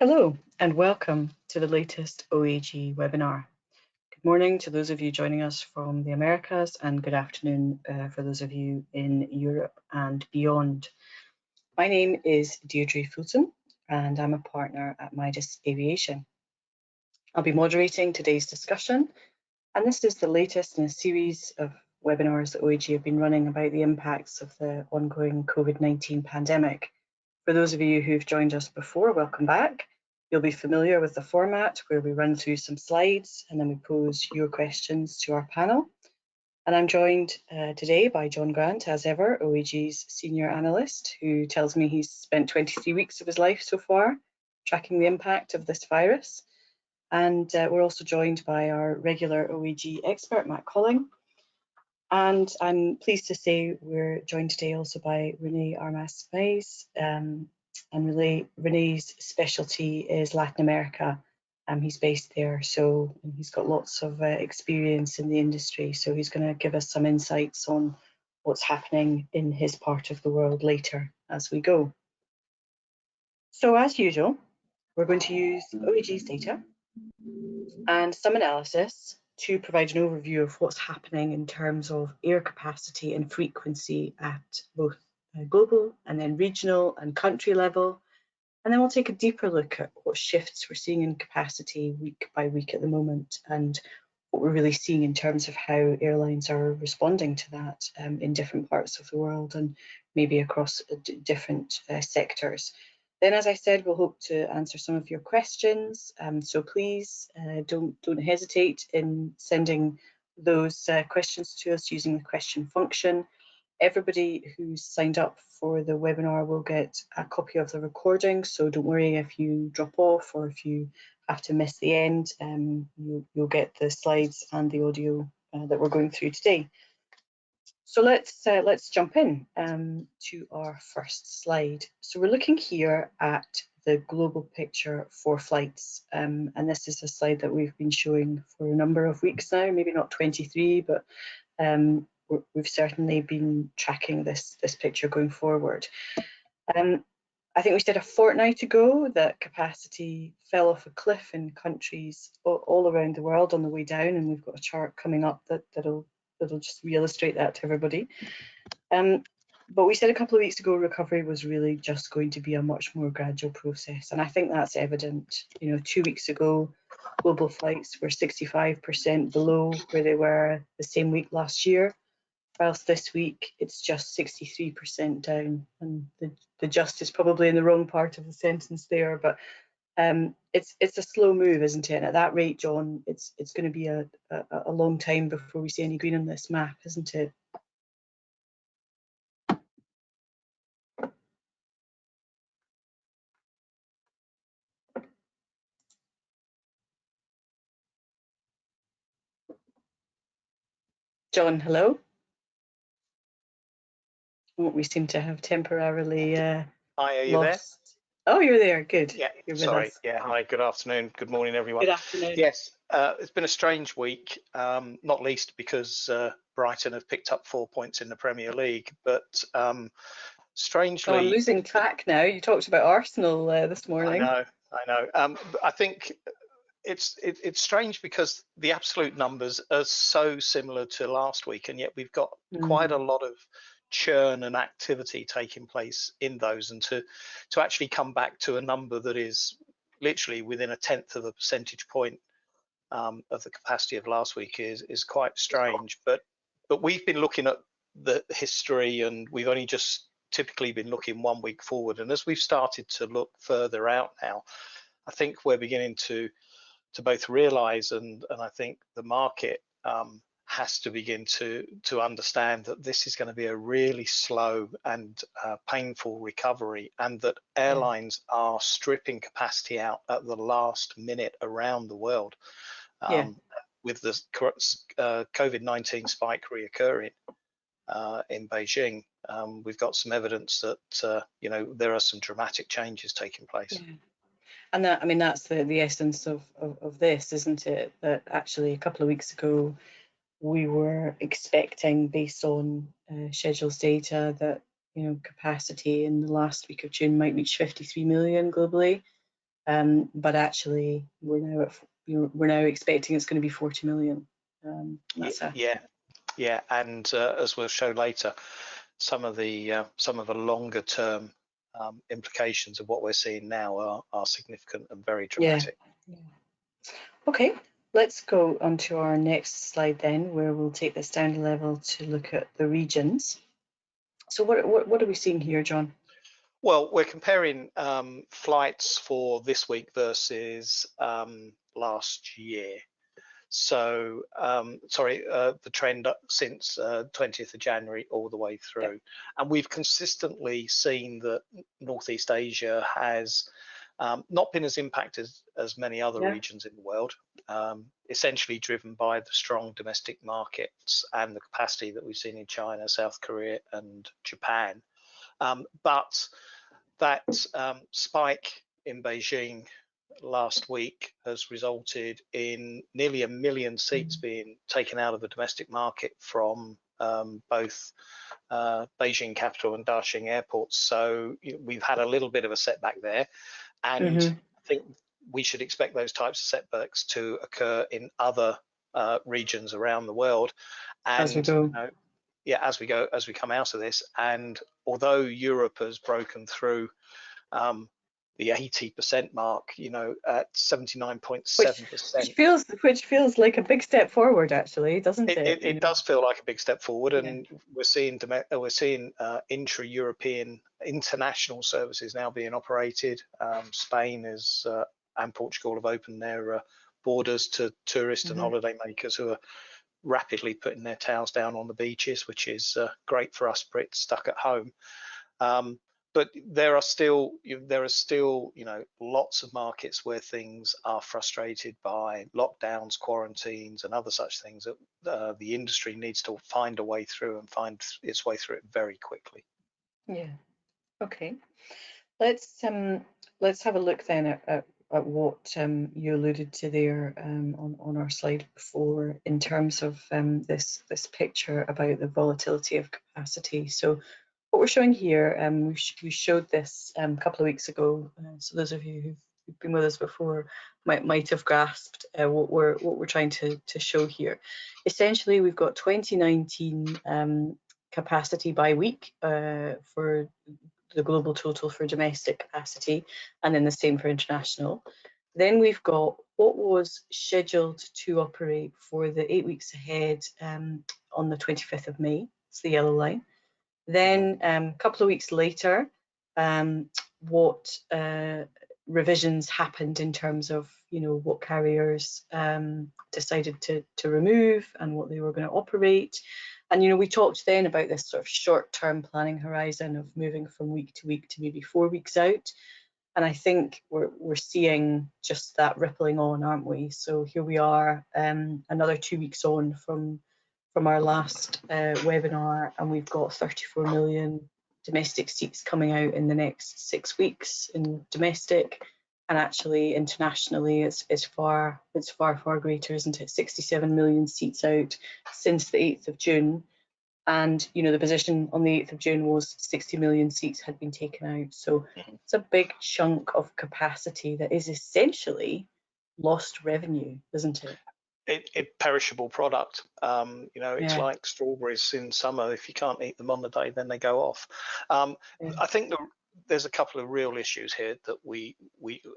Hello and welcome to the latest OAG webinar. Good morning to those of you joining us from the Americas and good afternoon for those of you in Europe and beyond. My name is Deirdre Fulton and I'm a partner at Midas Aviation. I'll be moderating today's discussion, and this is the latest in a series of webinars that OAG have been running about the impacts of the ongoing COVID-19 pandemic. For those of you who've joined us before, welcome back. You'll be familiar with the format where we run through some slides and then we pose your questions to our panel. And I'm joined today by John Grant, as ever, OAG's senior analyst, who tells me he's spent 23 weeks of his life so far tracking the impact of this virus. And we're also joined by our regular OAG expert, Matt Colling. And I'm pleased to say we're joined today also by Renee Armas-Mays. And Renee's specialty is Latin America. He's based there, so he's got lots of experience in the industry. So he's going to give us some insights on what's happening in his part of the world later as we go. So as usual, we're going to use OAG's data and some analysis to provide an overview of what's happening in terms of air capacity and frequency at both global and then regional and country level. And then we'll take a deeper look at what shifts we're seeing in capacity week by week at the moment and what we're really seeing in terms of how airlines are responding to that in different parts of the world and maybe across different sectors. Then, as I said, we'll hope to answer some of your questions. So please don't hesitate in sending those questions to us using the question function. Everybody who's signed up for the webinar will get a copy of the recording, so don't worry if you drop off or if you have to miss the end. You'll get the slides and the audio that we're going through today. So let's jump in to our first slide. So we're looking here at the global picture for flights, and this is a slide that we've been showing for a number of weeks now, maybe not 23, but we've certainly been tracking this picture going forward. I think we said a fortnight ago that capacity fell off a cliff in countries all around the world on the way down, and we've got a chart coming up that'll just re-illustrate that to everybody. But we said a couple of weeks ago recovery was really just going to be a much more gradual process, and I think that's evident. 2 weeks ago, global flights were 65% below where they were the same week last year, whilst this week it's just 63% down, and the just is probably in the wrong part of the sentence there, but it's a slow move, isn't it? And at that rate, John, it's going to be a long time before we see any green on this map, isn't it? John, hello? We seem to have temporarily Hi, are you lost. There? Oh, you're there. Good. Yeah, you're sorry. with us. Yeah, hi, good afternoon. Good morning, everyone. Good afternoon. Yes, it's been a strange week, not least because Brighton have picked up 4 points in the Premier League, but strangely... I'm losing track now. You talked about Arsenal this morning. I know. I think it's strange because the absolute numbers are so similar to last week, and yet we've got quite a lot of churn and activity taking place in those, and to actually come back to a number that is literally within 1/10 of a percentage point of the capacity of last week is quite strange. But we've been looking at the history, and we've only just typically been looking 1 week forward, and as we've started to look further out now, I think we're beginning to both realize, and I think the market has to begin to understand that this is going to be a really slow and painful recovery, and that airlines are stripping capacity out at the last minute around the world. With the COVID-19 spike reoccurring in Beijing, we've got some evidence that there are some dramatic changes taking place. Yeah. And that, I mean, that's the essence of this, isn't it? That actually a couple of weeks ago we were expecting, based on schedules data, that capacity in the last week of June might reach 53 million globally. but actually we're now expecting it's going to be 40 million. Yeah, and as we'll show later, some of the longer term implications of what we're seeing now are significant and very dramatic. Yeah. Okay, let's go on to our next slide then, where we'll take this down a level to look at the regions. So what are we seeing here, John? Well, we're comparing flights for this week versus last year. So, the trend since 20th of January all the way through. Yep. And we've consistently seen that Northeast Asia has not been as impacted as many other regions in the world, essentially driven by the strong domestic markets and the capacity that we've seen in China, South Korea, and Japan. But that spike in Beijing last week has resulted in nearly 1 million seats being taken out of the domestic market from both Beijing capital and Daxing airports. So we've had a little bit of a setback there, and I think we should expect those types of setbacks to occur in other regions around the world. And as we go. As we come out of this, and although Europe has broken through the 80% mark, at 79.7%. Which feels like a big step forward, actually, doesn't it? It does feel like a big step forward, and we're seeing intra-European international services now being operated. Spain is and Portugal have opened their borders to tourists and holidaymakers who are rapidly putting their towels down on the beaches, which is great for us Brits stuck at home. But there are still lots of markets where things are frustrated by lockdowns, quarantines, and other such things that the industry needs to find a way through and find its way through it very quickly. Yeah. Okay. Let's have a look then at what you alluded to there on our slide before in terms of this picture about the volatility of capacity. So what we're showing here, we showed this a couple of weeks ago. So those of you who've been with us before might have grasped what we're trying to show here. Essentially, we've got 2019 capacity by week for the global total for domestic capacity, and then the same for international. Then we've got what was scheduled to operate for the 8 weeks ahead on the 25th of May. It's the yellow line. Then a couple of weeks later, what revisions happened in terms of what carriers decided to remove and what they were going to operate. And we talked then about this sort of short-term planning horizon of moving from week to week to maybe 4 weeks out. And I think we're seeing just that rippling on, aren't we? So here we are, another 2 weeks on from our last webinar, and we've got 34 million domestic seats coming out in the next 6 weeks in domestic, and actually internationally it's far greater, isn't it? 67 million seats out since the 8th of June. And the position on the 8th of June was 60 million seats had been taken out. So it's a big chunk of capacity that is essentially lost revenue, isn't it? It perishable product. It's like strawberries in summer. If you can't eat them on the day, then they go off. I think there's a couple of real issues here that we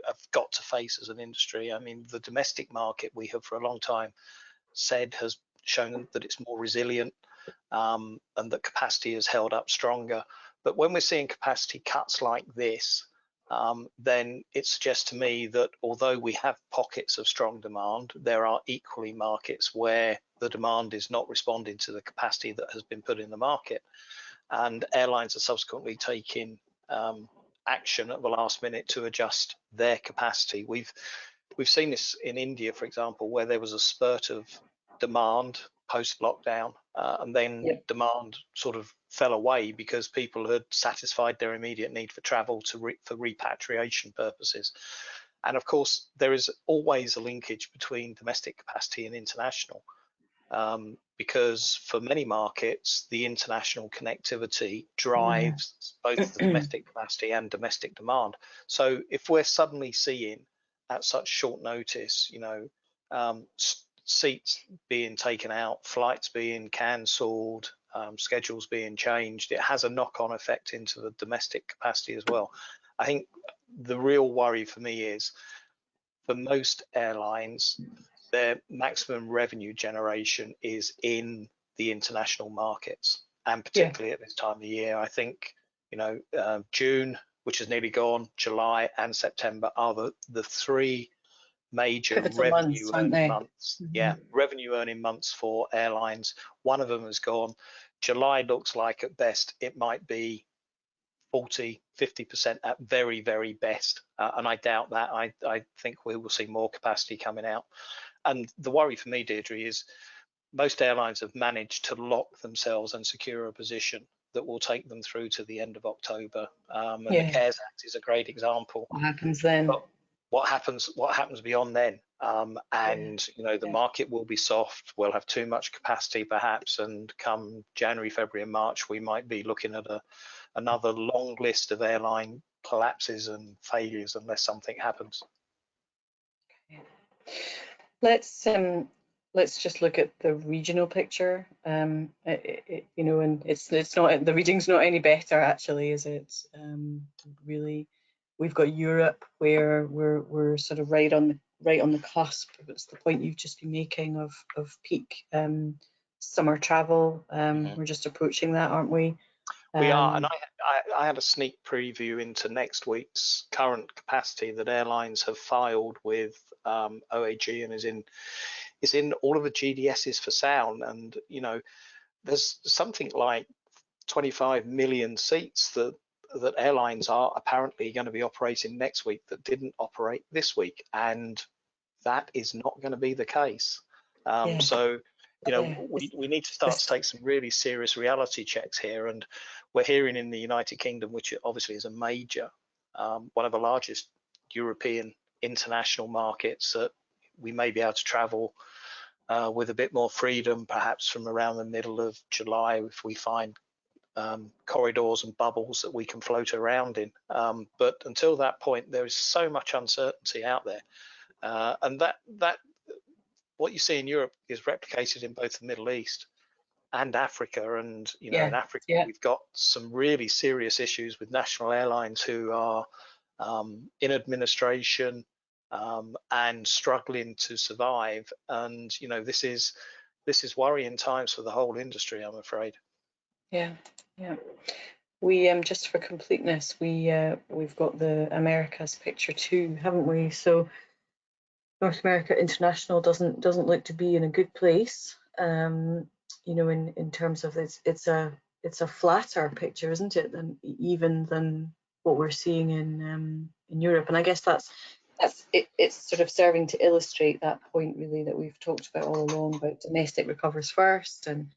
have got to face as an industry. I mean, the domestic market, we have for a long time said, has shown that it's more resilient, and that capacity has held up stronger. But when we're seeing capacity cuts like this, then it suggests to me that although we have pockets of strong demand, there are equally markets where the demand is not responding to the capacity that has been put in the market, and airlines are subsequently taking action at the last minute to adjust their capacity. We've seen this in India, for example, where there was a spurt of demand post-lockdown, and then demand sort of fell away because people had satisfied their immediate need for travel for repatriation purposes. And of course, there is always a linkage between domestic capacity and international. because for many markets, the international connectivity drives both the domestic capacity and domestic demand. So if we're suddenly seeing at such short notice, seats being taken out, flights being cancelled, schedules being changed, it has a knock-on effect into the domestic capacity as well. I think the real worry for me is, for most airlines, their maximum revenue generation is in the international markets, and particularly at this time of the year. I think June, which is nearly gone, July and September are the three major revenue earning months. Yeah, revenue earning months for airlines. One of them has gone. July looks like at best it might be 40-50% at very, very best, and I doubt that. I think we will see more capacity coming out. And the worry for me, Deirdre, is most airlines have managed to lock themselves and secure a position that will take them through to the end of October. And the CARES Act is a great example. What happens then? But what happens beyond then? The market will be soft. We'll have too much capacity perhaps, and come January, February and March, we might be looking at another long list of airline collapses and failures unless something happens. Let's just look at the regional picture. And it's not, the reading's not any better actually, is it? Really, we've got Europe where we're sort of right on the cusp. It's the point you've just been making of peak summer travel. We're just approaching that, aren't we? We are, and I had a sneak preview into next week's current capacity that airlines have filed with OAG and is in all of the GDSs for Sound, and there's something like 25 million seats that airlines are apparently going to be operating next week that didn't operate this week, and that is not going to be the case. So we need to start to take some really serious reality checks here, and we're hearing in the United Kingdom, which obviously is a major, one of the largest European international markets, that we may be able to travel with a bit more freedom, perhaps from around the middle of July, if we find corridors and bubbles that we can float around in. But until that point, there is so much uncertainty out there, and that what you see in Europe is replicated in both the Middle East and Africa. And in Africa, we've got some really serious issues with national airlines who are in administration and struggling to survive. And this is worrying times for the whole industry, I'm afraid. Yeah. We just for completeness, we've got the Americas picture too, haven't we? So North America International doesn't look to be in a good place. In terms of it's a flatter picture, isn't it, than what we're seeing in Europe. And I guess it's sort of serving to illustrate that point really that we've talked about all along, about domestic recovers first, and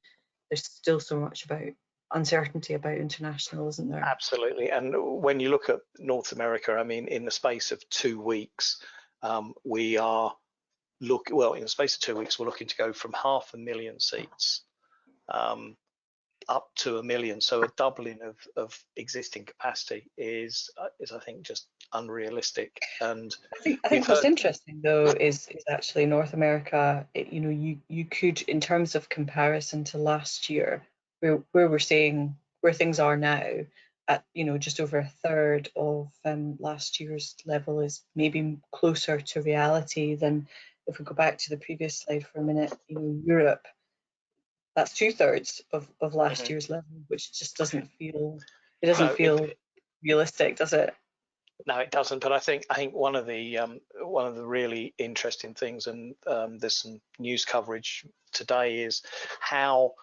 there's still so much about uncertainty about international, isn't there? Absolutely. And when you look at North America, I mean, in the space of 2 weeks, we are in the space of 2 weeks, we're looking to go from 500,000 seats up to 1 million. So a doubling of existing capacity is I think just unrealistic. And I think what's interesting though is actually North America. You could, in terms of comparison to last year, where we're seeing where things are now, at just over a third of last year's level is maybe closer to reality than, if we go back to the previous slide for a minute, Europe, that's 2/3 of last year's level, which just doesn't feel realistic, does it? No, it doesn't. But I think one of the really interesting things, and there's some news coverage today, is how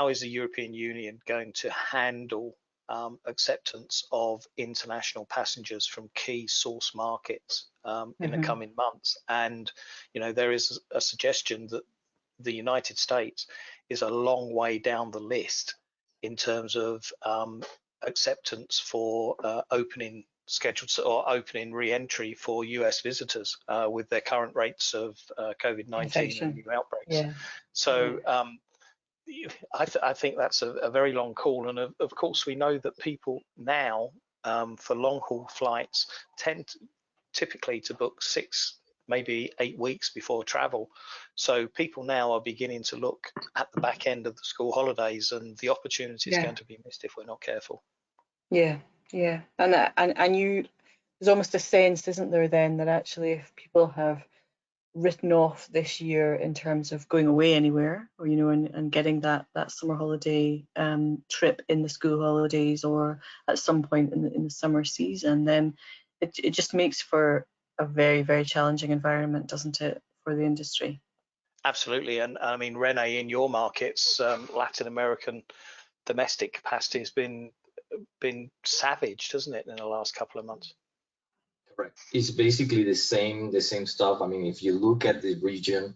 is the European Union going to handle acceptance of international passengers from key source markets in the coming months. And there is a suggestion that the United States is a long way down the list in terms of acceptance for opening scheduled or opening re-entry for US visitors with their current rates of COVID-19 and new outbreaks. Yeah. So I think that's a very long call. And of course, we know that people now for long haul flights typically to book 6, maybe 8 weeks before travel. So people now are beginning to look at the back end of the school holidays, and the opportunity is going to be missed if we're not careful. Yeah, yeah. And you, there's almost a sense, isn't there, then, that actually if people have written off this year in terms of going away anywhere, or and getting that summer holiday trip in the school holidays or at some point in the summer season, then it just makes for a very, very challenging environment, doesn't it, for the industry? Absolutely. And I mean, Renee, in your markets, Latin American domestic capacity has been savaged, hasn't it, in the last couple of months? Correct. It's basically the same stuff. I mean, if you look at the region,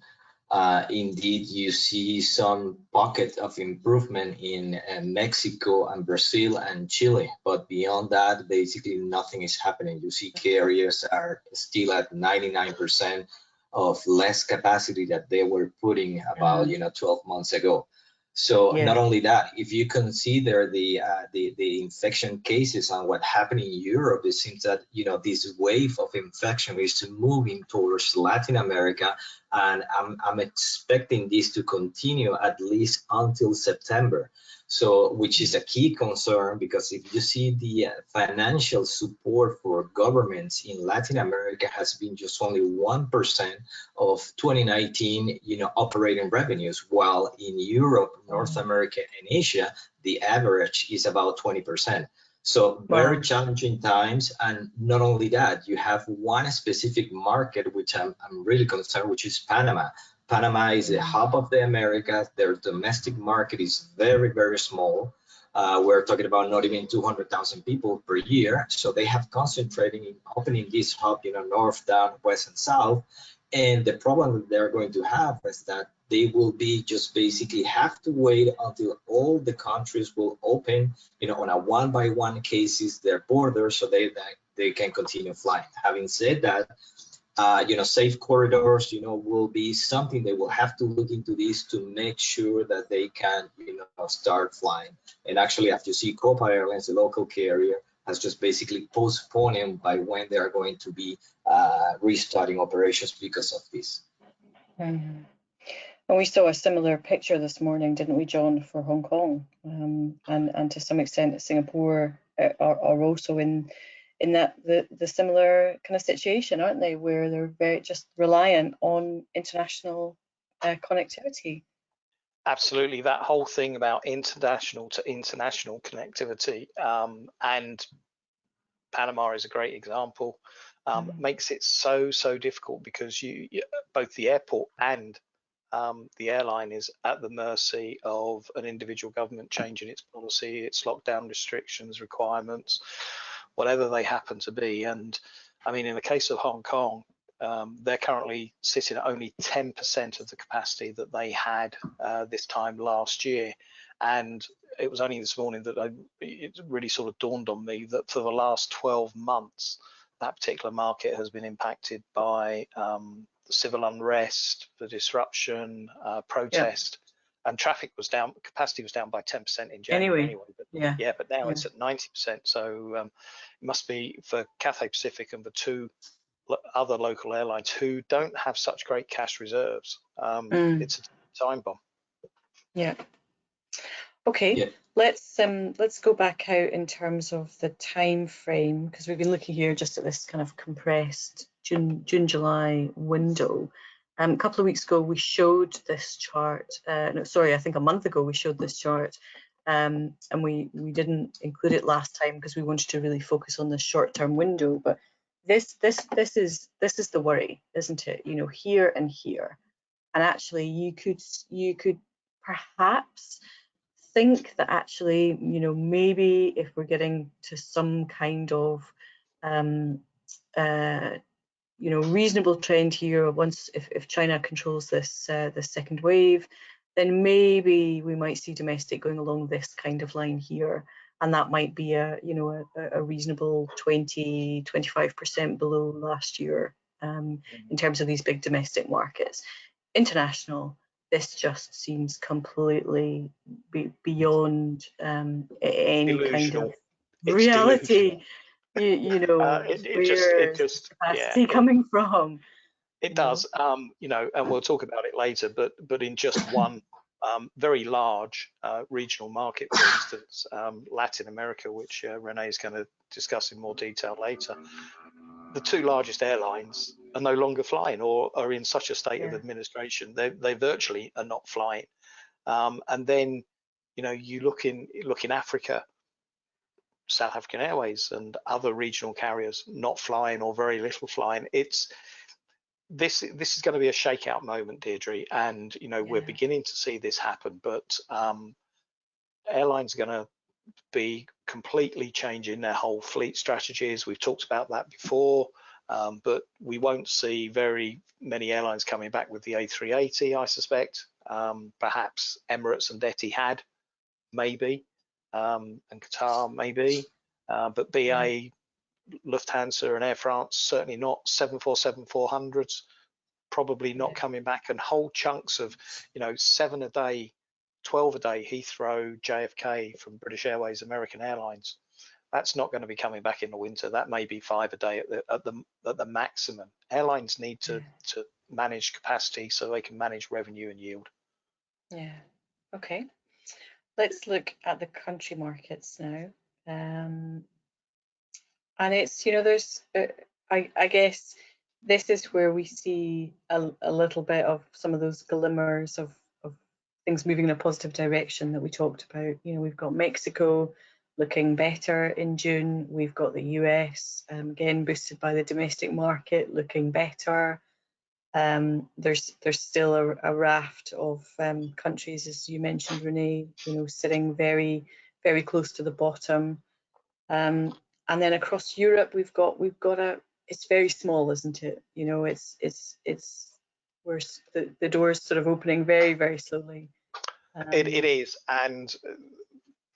indeed you see some pocket of improvement in Mexico and Brazil and Chile, but beyond that, basically nothing is happening. You see carriers are still at 99% of less capacity that they were putting about 12 months ago. So not only that, if you consider the infection cases and what happened in Europe, it seems that this wave of infection is moving towards Latin America, and I'm expecting this to continue at least until September. So, which is a key concern, because if you see the financial support for governments in Latin America has been just only 1% of 2019, operating revenues, while in Europe, North America, and Asia, the average is about 20%. So very challenging times. And not only that, you have one specific market which I'm really concerned, which is Panama. Panama is the hub of the Americas. Their domestic market is very, very small. We're talking about not even 200,000 people per year. So they have concentrating in opening this hub, north, down, west, and south. And the problem that they're going to have is that they will be just basically have to wait until all the countries will open, on a one-by-one cases, their borders, so they can continue flying. Having said that, safe corridors, will be something they will have to look into this to make sure that they can, start flying. And actually, as you see, Copa Airlines, the local carrier, has just basically postponing by when they are going to be restarting operations because of this. And we saw a similar picture this morning, didn't we, John, for Hong Kong, and to some extent Singapore are also in that the similar kind of situation, aren't they, where they're very just reliant on international connectivity. Absolutely, that whole thing about international to international connectivity, and Panama is a great example, makes it so difficult, because you both the airport and the airline is at the mercy of an individual government changing its policy, its lockdown restrictions, requirements, whatever they happen to be. And I mean, in the case of Hong Kong, they're currently sitting at only 10% of the capacity that they had this time last year. And it was only this morning that it really sort of dawned on me that for the last 12 months, that particular market has been impacted by civil unrest, the disruption, protest, and traffic was down. Capacity was down by 10% in January anyway. But now it's at 90%. So it must be for Cathay Pacific and the two other local airlines who don't have such great cash reserves. It's a time bomb. Yeah. Okay. Let's go back out in terms of the time frame, because we've been looking here just at this kind of compressed June-July window. A couple of weeks ago we showed this chart. No, sorry, I think a month ago we showed this chart, and we didn't include it last time because we wanted to really focus on the short-term window. But this is the worry, isn't it? Here and here, and actually you could perhaps think that actually, maybe if we're getting to some kind of reasonable trend here, once if China controls this second wave, then maybe we might see domestic going along this kind of line here, and that might be a reasonable 20-25% below last year in terms of these big domestic markets. International, this just seems completely beyond any kind of Delusional. It's reality. delusional. It Where's just, yeah, capacity coming from? it does. And we'll talk about it later. But in just one very large regional market, for instance, Latin America, which Renee is going to discuss in more detail later, the two largest airlines are no longer flying or are in such a state of administration. They virtually are not flying. And then, you look in Africa, South African Airways and other regional carriers not flying or very little flying. This is going to be a shakeout moment, Deirdre, and we're beginning to see this happen. But airlines are going to be completely changing their whole fleet strategies. We've talked about that before, but we won't see very many airlines coming back with the A380, I suspect. Perhaps Emirates and Etihad, maybe, and Qatar, maybe, but BA, Lufthansa and Air France, certainly not. 747-400s, probably not coming back, and whole chunks of 7 a day, 12 a day, Heathrow, JFK from British Airways, American Airlines, that's not going to be coming back in the winter. That may be 5 a day at the maximum. Airlines need to manage capacity so they can manage revenue and yield. Yeah. Okay. Let's look at the country markets now. And it's, there's, I guess this is where we see a little bit of some of those glimmers of things moving in a positive direction that we talked about. We've got Mexico looking better in June. We've got the US, again, boosted by the domestic market, looking better. There's still a raft of countries, as you mentioned, Renee, sitting very, very close to the bottom. And then across Europe, we've got it's very small, isn't it? We're the doors sort of opening very, very slowly. It is, and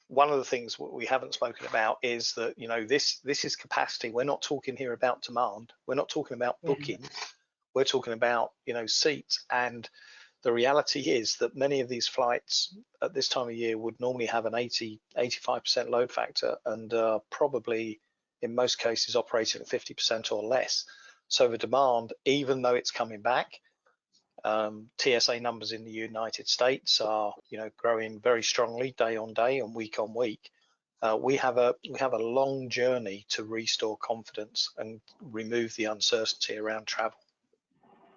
one of the things we haven't spoken about is that this is capacity. We're not talking here about demand. We're not talking about bookings. We're talking about seats, and the reality is that many of these flights at this time of year would normally have an 80-85% load factor, and probably in most cases operating at 50% or less. So the demand, even though it's coming back, TSA numbers in the United States are growing very strongly day on day and week on week. We have a long journey to restore confidence and remove the uncertainty around travel.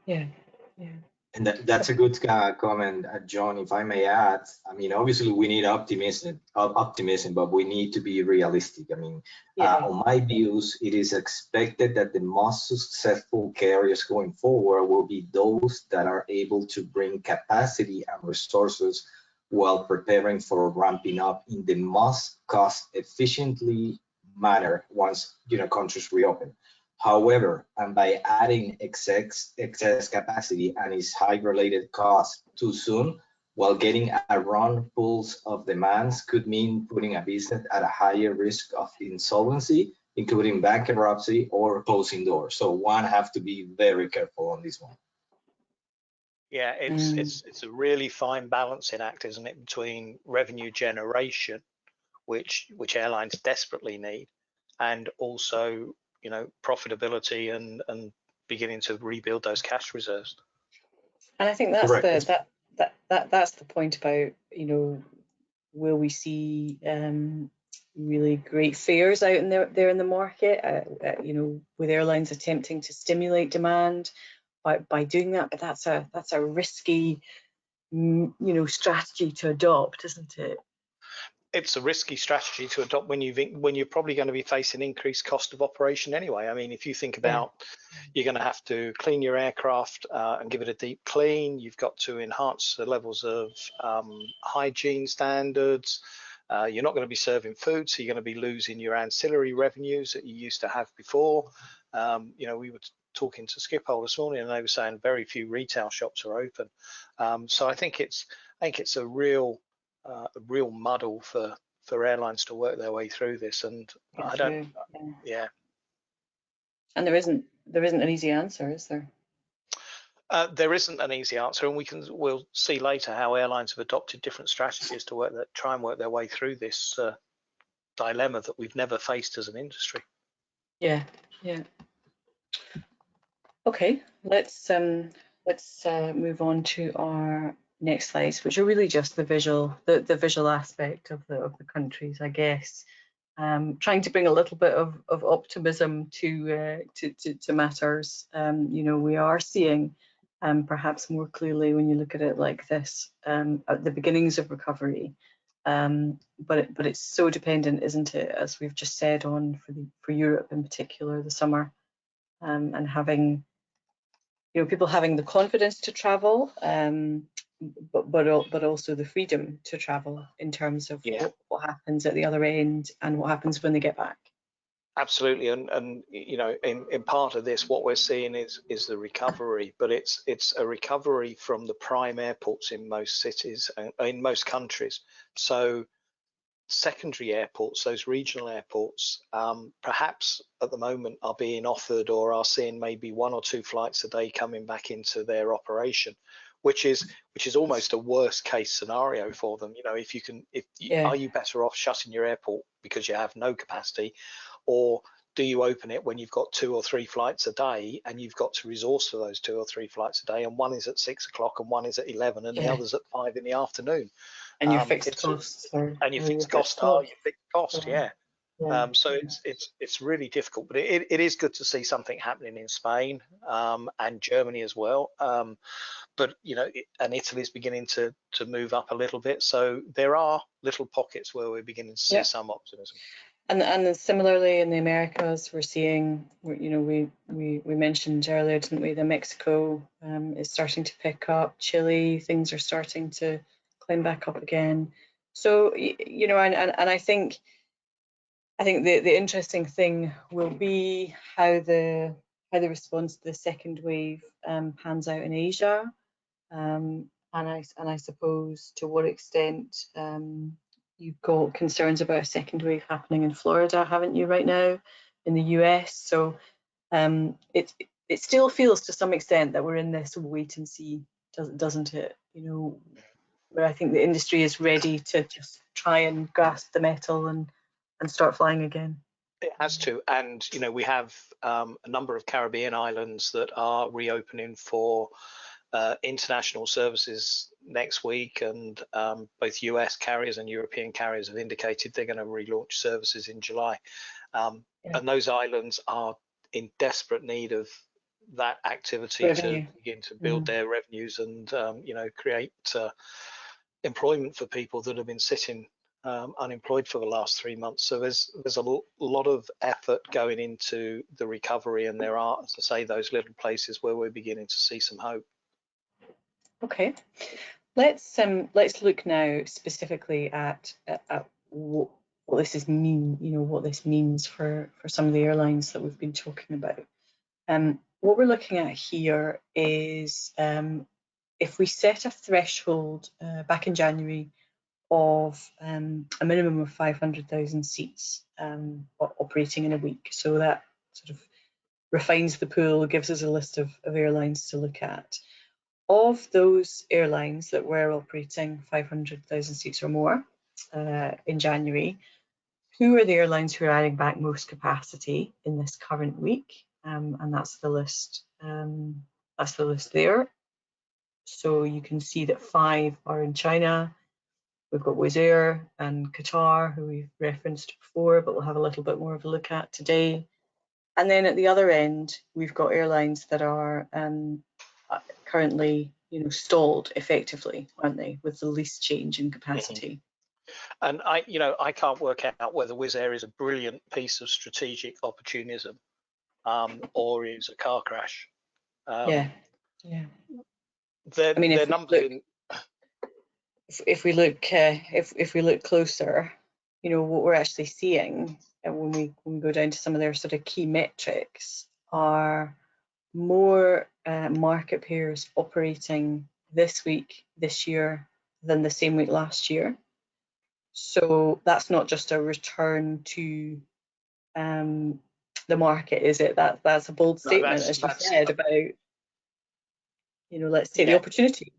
Yeah. And that's a good comment, John, if I may add. I mean, obviously we need optimism, but we need to be realistic. I mean, on my views, it is expected that the most successful carriers going forward will be those that are able to bring capacity and resources while preparing for ramping up in the most cost efficiently manner once countries reopen. However, and by adding excess capacity and its high related costs too soon, while getting a run pulse of demands could mean putting a business at a higher risk of insolvency, including bankruptcy or closing doors. So one have to be very careful on this one. Yeah, it's a really fine balancing act, isn't it, between revenue generation, which airlines desperately need, and also profitability and beginning to rebuild those cash reserves. And I think that's that's the point about will we see really great fares out there in the market, with airlines attempting to stimulate demand by doing that, but that's a risky strategy to adopt, isn't it? It's a risky strategy to adopt when you're probably going to be facing increased cost of operation anyway. I mean, if you think about you're going to have to clean your aircraft and give it a deep clean. You've got to enhance the levels of hygiene standards. You're not going to be serving food, so you're going to be losing your ancillary revenues that you used to have before. We were talking to Schiphol this morning, and they were saying very few retail shops are open. So I think it's a real muddle for for airlines to work their way through this, and I don't. Yeah. And there isn't an easy answer, is there? There isn't an easy answer, and we'll see later how airlines have adopted different strategies to try and work their way through this dilemma that we've never faced as an industry. Yeah. Okay, let's move on to our next slides, which are really just the visual aspect of the countries, I guess. Trying to bring a little bit of optimism to matters. We are seeing perhaps more clearly when you look at it like this at the beginnings of recovery. But it's so dependent, isn't it, as we've just said, on for Europe in particular, the summer, and having people having the confidence to travel, but also the freedom to travel in terms of what happens at the other end and what happens when they get back. Absolutely, and in part of this, what we're seeing is the recovery, but it's a recovery from the prime airports in most cities and in most countries. So secondary airports, those regional airports, perhaps at the moment are being offered or are seeing maybe 1 or 2 flights a day coming back into their operation, which is almost a worst case scenario for them. Are you better off shutting your airport because you have no capacity, or do you open it when you've got 2 or 3 flights a day and you've got to resource for those 2 or 3 flights a day, and one is at 6 o'clock and one is at 11 and the other's at 5 in the afternoon? And your fixed costs your fixed cost. So it's really difficult, but it is good to see something happening in Spain and Germany as well. But and Italy's beginning to move up a little bit. So there are little pockets where we're beginning to see some optimism. And similarly in the Americas, we're seeing, we mentioned earlier, didn't we, that Mexico is starting to pick up. Chile, things are starting to climb back up again. So and I think the interesting thing will be how the response to the second wave pans out in Asia, and I suppose to what extent you've got concerns about a second wave happening in Florida, haven't you, right now, in the US? So it still feels to some extent that we're in this wait and see, doesn't it? Where I think the industry is ready to just try and grasp the metal and start flying again. It has to, and we have a number of Caribbean islands that are reopening for international services next week, and both US carriers and European carriers have indicated they're going to relaunch services in July. And those islands are in desperate need of that activity to begin to build their revenues and create employment for people that have been sitting unemployed for the last 3 months. So there's a lot of effort going into the recovery, and there are, as I say, those little places where we're beginning to see some hope. Okay, let's look now specifically at what this is what this means for some of the airlines that we've been talking about. What we're looking at here is if we set a threshold back in January of a minimum of 500,000 seats operating in a week. So that sort of refines the pool, gives us a list of airlines to look at. Of those airlines that were operating 500,000 seats or more in January, who are the airlines who are adding back most capacity in this current week? And that's the list. That's the list there. So you can see that 5 are in China. We've got Wizz Air and Qatar, who we've referenced before, but we'll have a little bit more of a look at today. And then at the other end, we've got airlines that are currently, stalled effectively, aren't they, with the least change in capacity. And I can't work out whether Wizz Air is a brilliant piece of strategic opportunism or is a car crash. Their numbers if we look closer, what we're actually seeing, and when we go down to some of their sort of key metrics, are more market pairs operating this week, this year, than the same week last year. So that's not just a return to the market, is it? That's a bold statement, as you said, about, let's take the opportunity.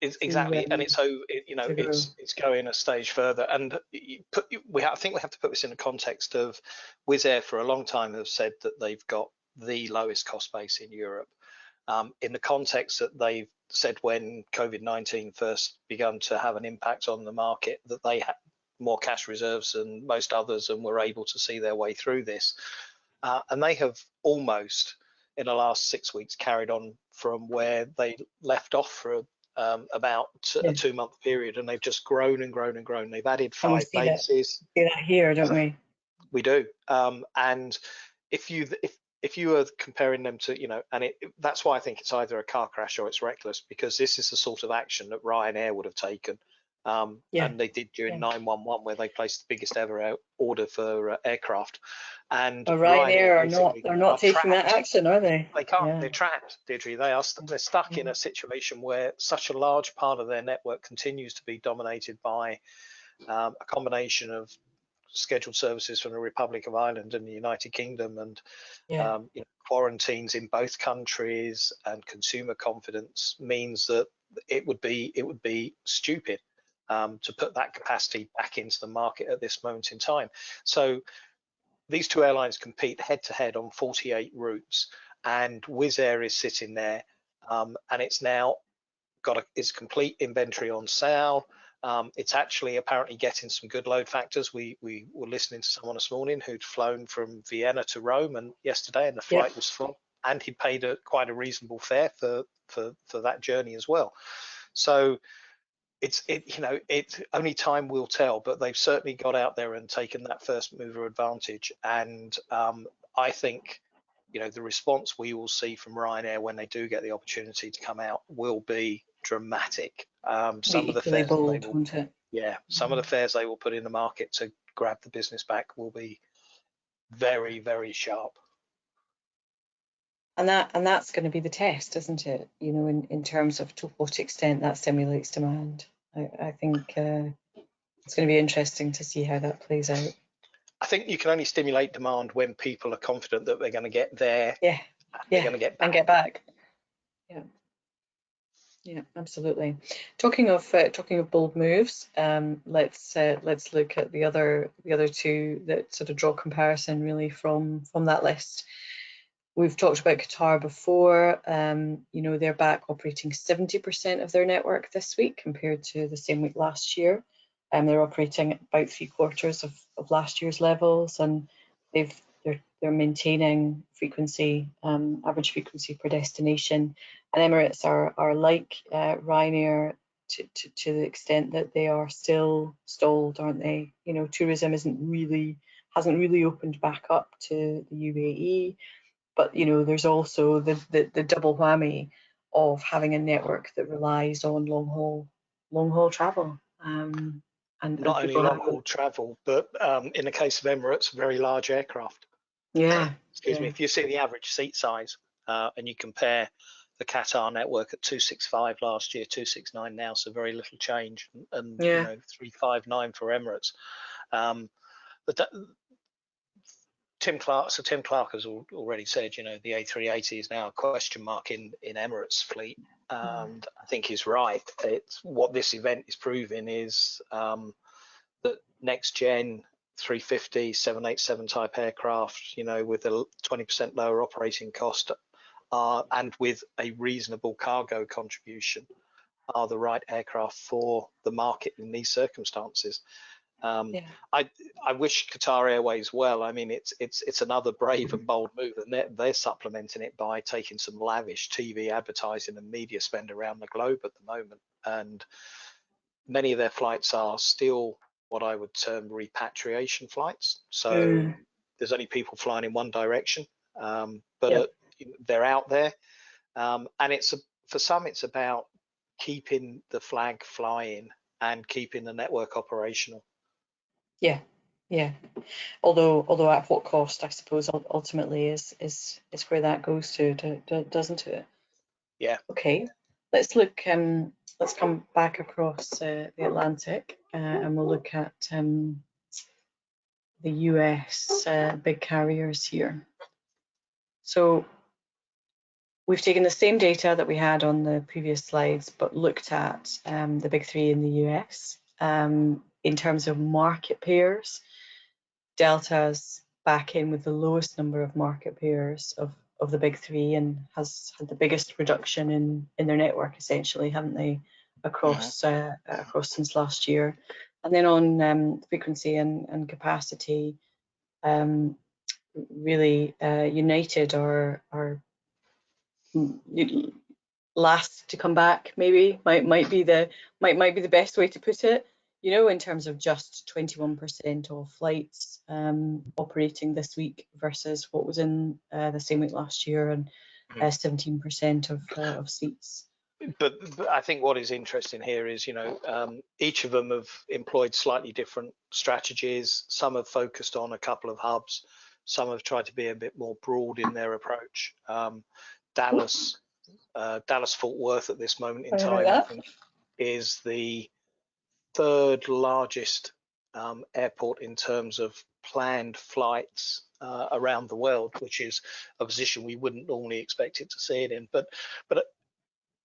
Exactly, and it's it's going a stage further. And I think we have to put this in the context of Wizz Air for a long time have said that they've got the lowest cost base in Europe. In the context that they've said when COVID-19 first begun to have an impact on the market, that they had more cash reserves than most others and were able to see their way through this. And they have almost, in the last 6 weeks, carried on from where they left off for about a 2-month period, and they've just grown and grown and grown. They've added 5 bases. We see that here, don't we? We do. And if you are comparing them to, and that's why I think it's either a car crash or it's reckless, because this is the sort of action that Ryanair would have taken. And they did during 911, where they placed the biggest ever order for aircraft. And Ryanair they're not taking that action, are they? They can't. They're trapped, Deirdre. They're stuck in a situation where such a large part of their network continues to be dominated by a combination of scheduled services from the Republic of Ireland and the United Kingdom, and quarantines in both countries, and consumer confidence means that it would be stupid to put that capacity back into the market at this moment in time. So these two airlines compete head to head on 48 routes, and Wizz Air is sitting there, and it's now got its complete inventory on sale. It's actually apparently getting some good load factors. We were listening to someone this morning who'd flown from Vienna to Rome and yesterday, and the flight was full, and he paid quite a reasonable fare for that journey as well. So it's only time will tell, but they've certainly got out there and taken that first mover advantage. And I think the response we will see from Ryanair when they do get the opportunity to come out will be dramatic. Some of the fares some of the fares they will put in the market to grab the business back will be very, very sharp. And that's going to be the test, isn't it? In terms of to what extent that stimulates demand. I think it's going to be interesting to see how that plays out. I think you can only stimulate demand when people are confident that they're going to get there. They're going to get back. And get back. Yeah, absolutely. Talking of bold moves, let's look at the other two that sort of draw comparison really from that list. We've talked about Qatar before. They're back operating 70% of their network this week compared to the same week last year. They're operating at about 3/4 of last year's levels, and they're maintaining frequency, average frequency per destination. And Emirates are like Ryanair to the extent that they are still stalled, aren't they? Tourism hasn't really opened back up to the UAE. But there's also the double whammy of having a network that relies on long haul travel. And not only long haul travel, but in the case of Emirates, very large aircraft. Excuse me. If you see the average seat size and you compare the Qatar network at 265 last year, 269 now, so very little change, and 359 for Emirates. But Tim Clark has already said, the A380 is now a question mark in Emirates' fleet, and I think he's right. It's what this event is proving is that next gen 350, 787 type aircraft, with a 20% lower operating cost, and with a reasonable cargo contribution, are the right aircraft for the market in these circumstances. I wish Qatar Airways well. I mean, it's another brave and bold move, and they're supplementing it by taking some lavish TV advertising and media spend around the globe at the moment. And many of their flights are still what I would term repatriation flights. So there's only people flying in one direction, but they're out there. And for some, it's about keeping the flag flying and keeping the network operational. Yeah. Although at what cost, I suppose, ultimately is where that goes to, doesn't it? Yeah. Okay. Let's look let's come back across the Atlantic and we'll look at the US big carriers here. So we've taken the same data that we had on the previous slides, but looked at the big three in the US. In terms of market pairs, Delta's back in with the lowest number of market pairs of the big three and has had the biggest reduction in their network, essentially, haven't they, across across since last year. And then on frequency and capacity, really United are last to come back, maybe might be the best way to put it, you know, in terms of just 21% of flights operating this week versus what was in the same week last year, and 17% of seats. But I think what is interesting here is, you know, each of them have employed slightly different strategies. Some have focused on a couple of hubs. Some have tried to be a bit more broad in their approach. Dallas Fort Worth at this moment in time, I think, is the third largest airport in terms of planned flights around the world, which is a position we wouldn't normally expect it to see it in. But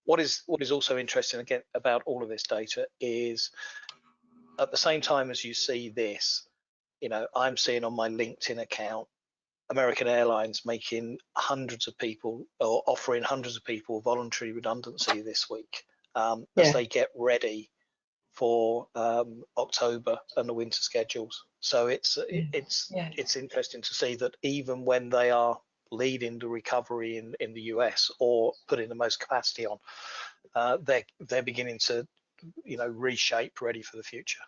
what is also interesting again about all of this data is, at the same time as you see this, you know, I'm seeing on my LinkedIn account American Airlines making hundreds of people, or offering hundreds of people, voluntary redundancy this week as they get ready for October and the winter schedules. So it's interesting to see that even when they are leading the recovery in the US, or putting the most capacity on, they're beginning to, you know, reshape, ready for the future.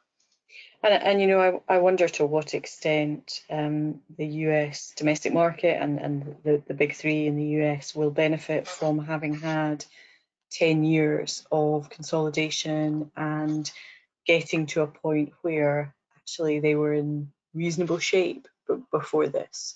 And you know, I wonder to what extent the US domestic market and the big three in the US will benefit from having had 10 years of consolidation and getting to a point where actually they were in reasonable shape before this.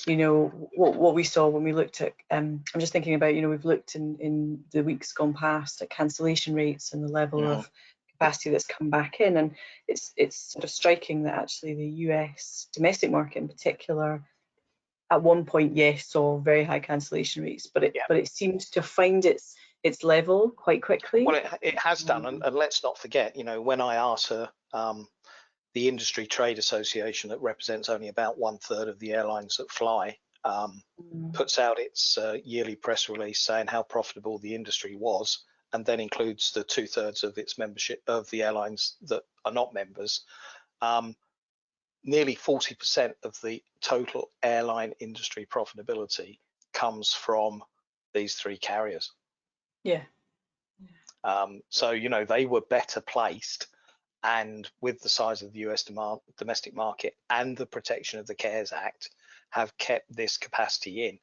You know, what we saw when we looked at, I'm just thinking about, you know, we've looked in the weeks gone past at cancellation rates and the level of capacity that's come back in, and it's sort of striking that actually the US domestic market in particular, at one point, yes, saw very high cancellation rates, but it seemed to find its level quite quickly. Well, it has done, and let's not forget, you know, when I asked her, the industry trade association that represents only about 1/3 of the airlines that fly, puts out its yearly press release saying how profitable the industry was, and then includes the 2/3 of its membership of the airlines that are not members. Nearly 40% of the total airline industry profitability comes from these three carriers. Yeah. So, you know, they were better placed, and with the size of the US domestic market and the protection of the CARES Act, have kept this capacity in.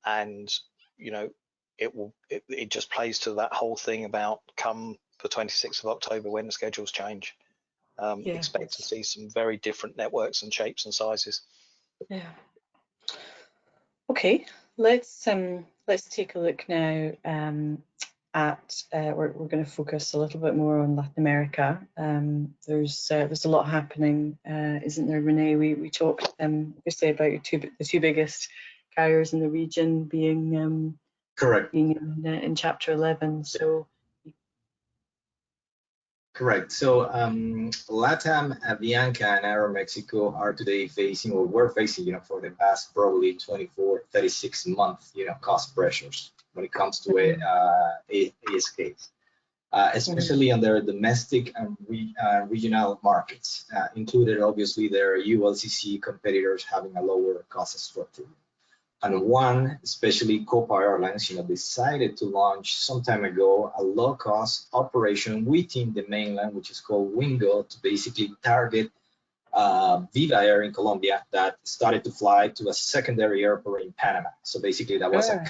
And, you know, it just plays to that whole thing about come the 26th of October when the schedules change. Expect to see some very different networks and shapes and sizes. Yeah. Okay, let's take a look now at we're going to focus a little bit more on Latin America. There's a lot happening, isn't there, Renee? We talked obviously about the two biggest carriers in the region being correct, being in Chapter 11. So correct. So LATAM, Avianca, and Aeromexico are today facing, or were facing, you know, for the past probably 24, 36 months, you know, cost pressures when it comes to ASKs, especially on their domestic and regional markets, included obviously their ULCC competitors having a lower cost structure. And one, especially Copa Airlines, you know, decided to launch some time ago a low-cost operation within the mainland, which is called Wingo, to basically target Viva Air in Colombia that started to fly to a secondary airport in Panama. So basically that was a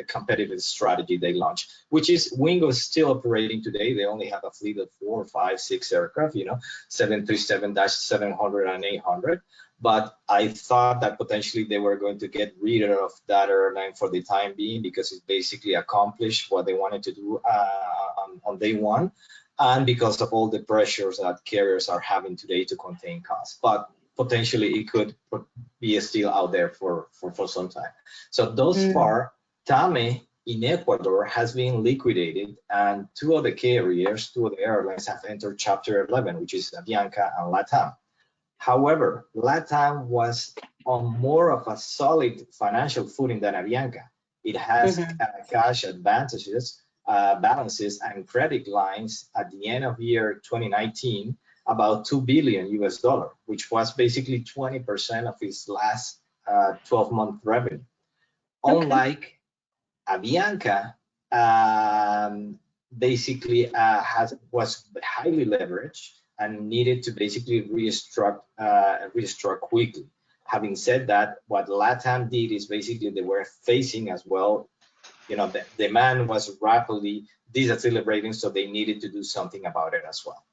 competitive strategy they launched, which is Wingo is still operating today. They only have a fleet of 4, 5, 6 aircraft, you know, 737-700 and 800. but I thought that potentially they were going to get rid of that airline for the time being because it basically accomplished what they wanted to do on day one, and because of all the pressures that carriers are having today to contain costs. But potentially it could be still out there for some time. So thus far, TAME in Ecuador has been liquidated, and two of the airlines have entered Chapter 11, which is Avianca and LATAM. However, LATAM was on more of a solid financial footing than Avianca. It has cash advantages, balances, and credit lines at the end of year 2019, about $2 billion US, which was basically 20% of its last 12-month revenue. Unlike Avianca, basically was highly leveraged and needed to basically restructure quickly. Having said that, what LATAM did is basically they were facing as well, the demand was rapidly decelerating, so they needed to do something about it as well.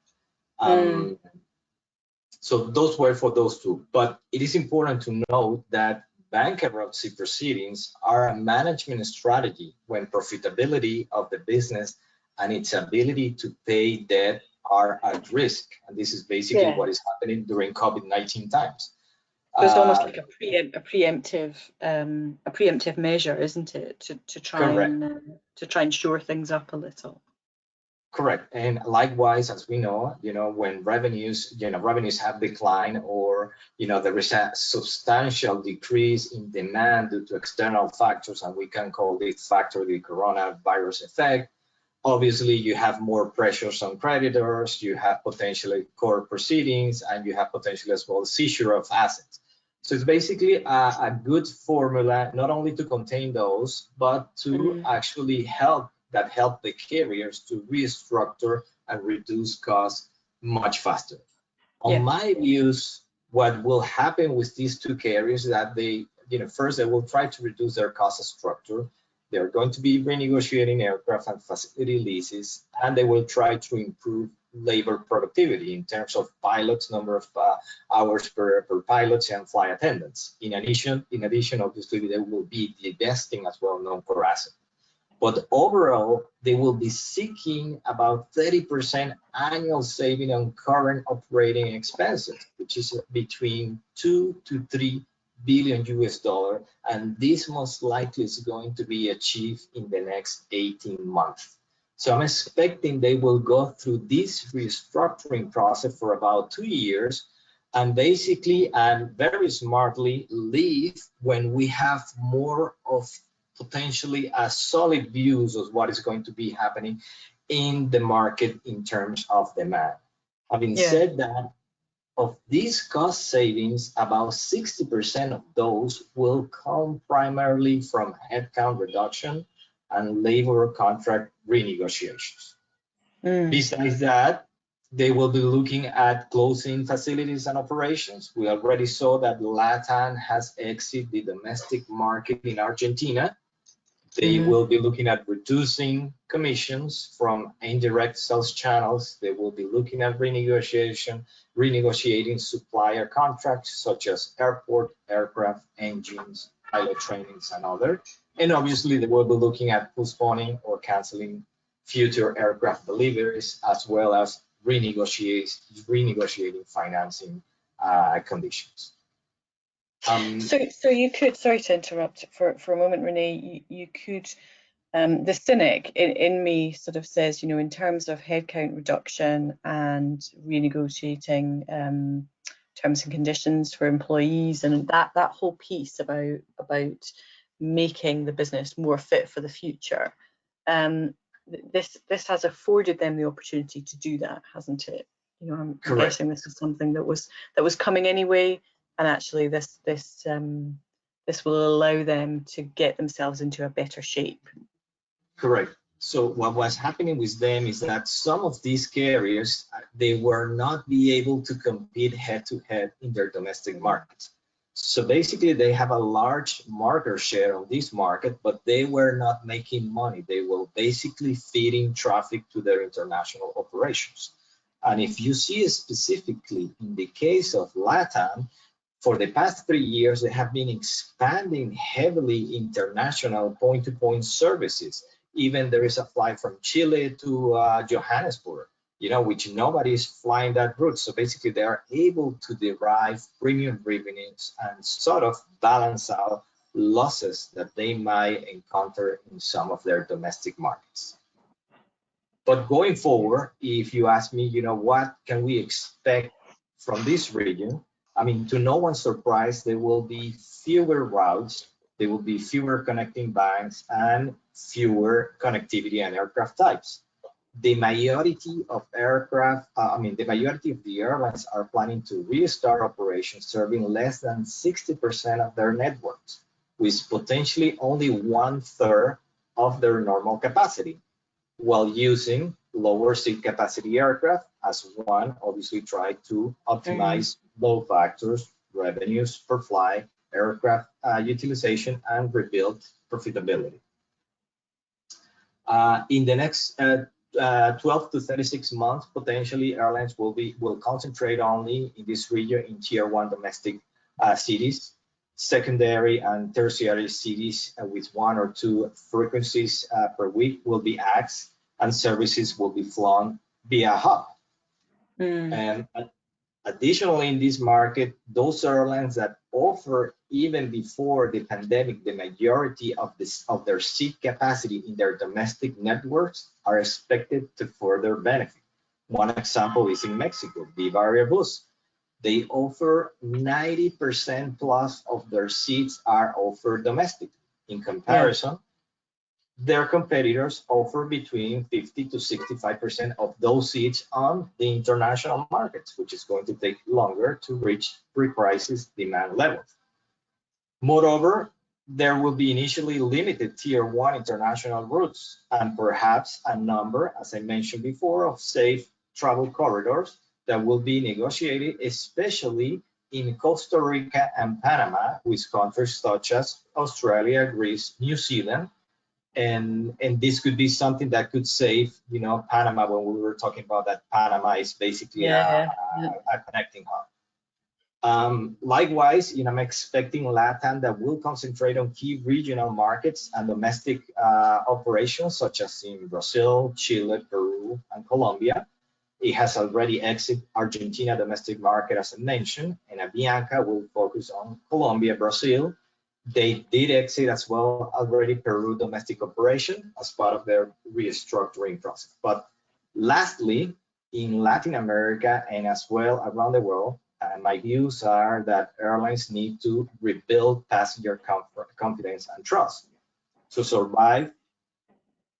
So those were for those two. But it is important to note that bankruptcy proceedings are a management strategy when profitability of the business and its ability to pay debt are at risk. And this is basically what is happening during COVID-19 times. So it's almost like a preemptive measure, isn't it, to try and shore things up a little. Correct. And likewise, as we know, when revenues have declined, or there is a substantial decrease in demand due to external factors, and we can call this factor the coronavirus effect. Obviously, you have more pressures on creditors, you have potentially court proceedings, and you have potentially as well seizure of assets. So it's basically a good formula, not only to contain those, but to actually help the carriers to restructure and reduce costs much faster. On my views, what will happen with these two carriers is that they, first they will try to reduce their cost structure. They're going to be renegotiating aircraft and facility leases, and they will try to improve labor productivity in terms of pilots, number of hours per pilots and flight attendants. In addition, obviously, they will be divesting as well non-core assets. But overall, they will be seeking about 30% annual saving on current operating expenses, which is between 2 to 3 billion US dollar, and this most likely is going to be achieved in the next 18 months. So I'm expecting they will go through this restructuring process for about 2 years, and basically and very smartly leave when we have more of potentially a solid views of what is going to be happening in the market in terms of demand. Having said that, of these cost savings, about 60% of those will come primarily from headcount reduction and labor contract renegotiations. Besides that, they will be looking at closing facilities and operations. We already saw that LATAM has exited the domestic market in Argentina. They will be looking at reducing commissions from indirect sales channels. They will be looking at renegotiating supplier contracts such as airport, aircraft, engines, pilot trainings, and other. And obviously, they will be looking at postponing or canceling future aircraft deliveries, as well as renegotiating financing conditions. So you could, sorry to interrupt for a moment, Renee, you could, the cynic in me sort of says, in terms of headcount reduction and renegotiating terms and conditions for employees, and that whole piece about making the business more fit for the future, this has afforded them the opportunity to do that, hasn't it? I'm guessing this is something that was coming anyway. And actually, this will allow them to get themselves into a better shape. Correct. So what was happening with them is that some of these carriers, they were not be able to compete head-to-head in their domestic markets. So basically, they have a large market share on this market, but they were not making money. They were basically feeding traffic to their international operations. And if you see specifically in the case of LATAM, For the past 3 years, they have been expanding heavily international point-to-point services. Even there is a flight from Chile to Johannesburg, which nobody is flying that route. So basically, they are able to derive premium revenues and sort of balance out losses that they might encounter in some of their domestic markets. But going forward, if you ask me, what can we expect from this region? I mean, to no one's surprise, there will be fewer routes, there will be fewer connecting banks, and fewer connectivity and aircraft types. The majority of the majority of the airlines are planning to restart operations serving less than 60% of their networks, with potentially only 1/3 of their normal capacity, while using lower seat capacity aircraft as one obviously try to optimize load factors, revenues per flight, aircraft utilization, and rebuild profitability. In the next 12 to 36 months, potentially airlines will concentrate only in this region in tier 1 domestic cities. Secondary and tertiary cities with 1 or 2 frequencies per week will be axed, and services will be flown via hub. And additionally, in this market, those airlines that offer even before the pandemic the majority of their seat capacity in their domestic networks are expected to further benefit. One example is in Mexico, Viva Aerobus. They offer 90% plus of their seats are offered domestically. In comparison, their competitors offer between 50 to 65% of those seats on the international markets, which is going to take longer to reach pre-crisis demand levels. Moreover, there will be initially limited tier 1 international routes and perhaps a number, as I mentioned before, of safe travel corridors that will be negotiated, especially in Costa Rica and Panama, with countries such as Australia, Greece, New Zealand, and this could be something that could save, Panama, when we were talking about that Panama is basically a connecting hub. Likewise, I'm expecting LATAM that will concentrate on key regional markets and domestic operations, such as in Brazil, Chile, Peru, and Colombia. It has already exited Argentina domestic market, as I mentioned, and Avianca will focus on Colombia, Brazil. They did exit as well already Peru domestic operation as part of their restructuring process. But lastly, in Latin America and as well around the world, my views are that airlines need to rebuild passenger confidence and trust. To survive,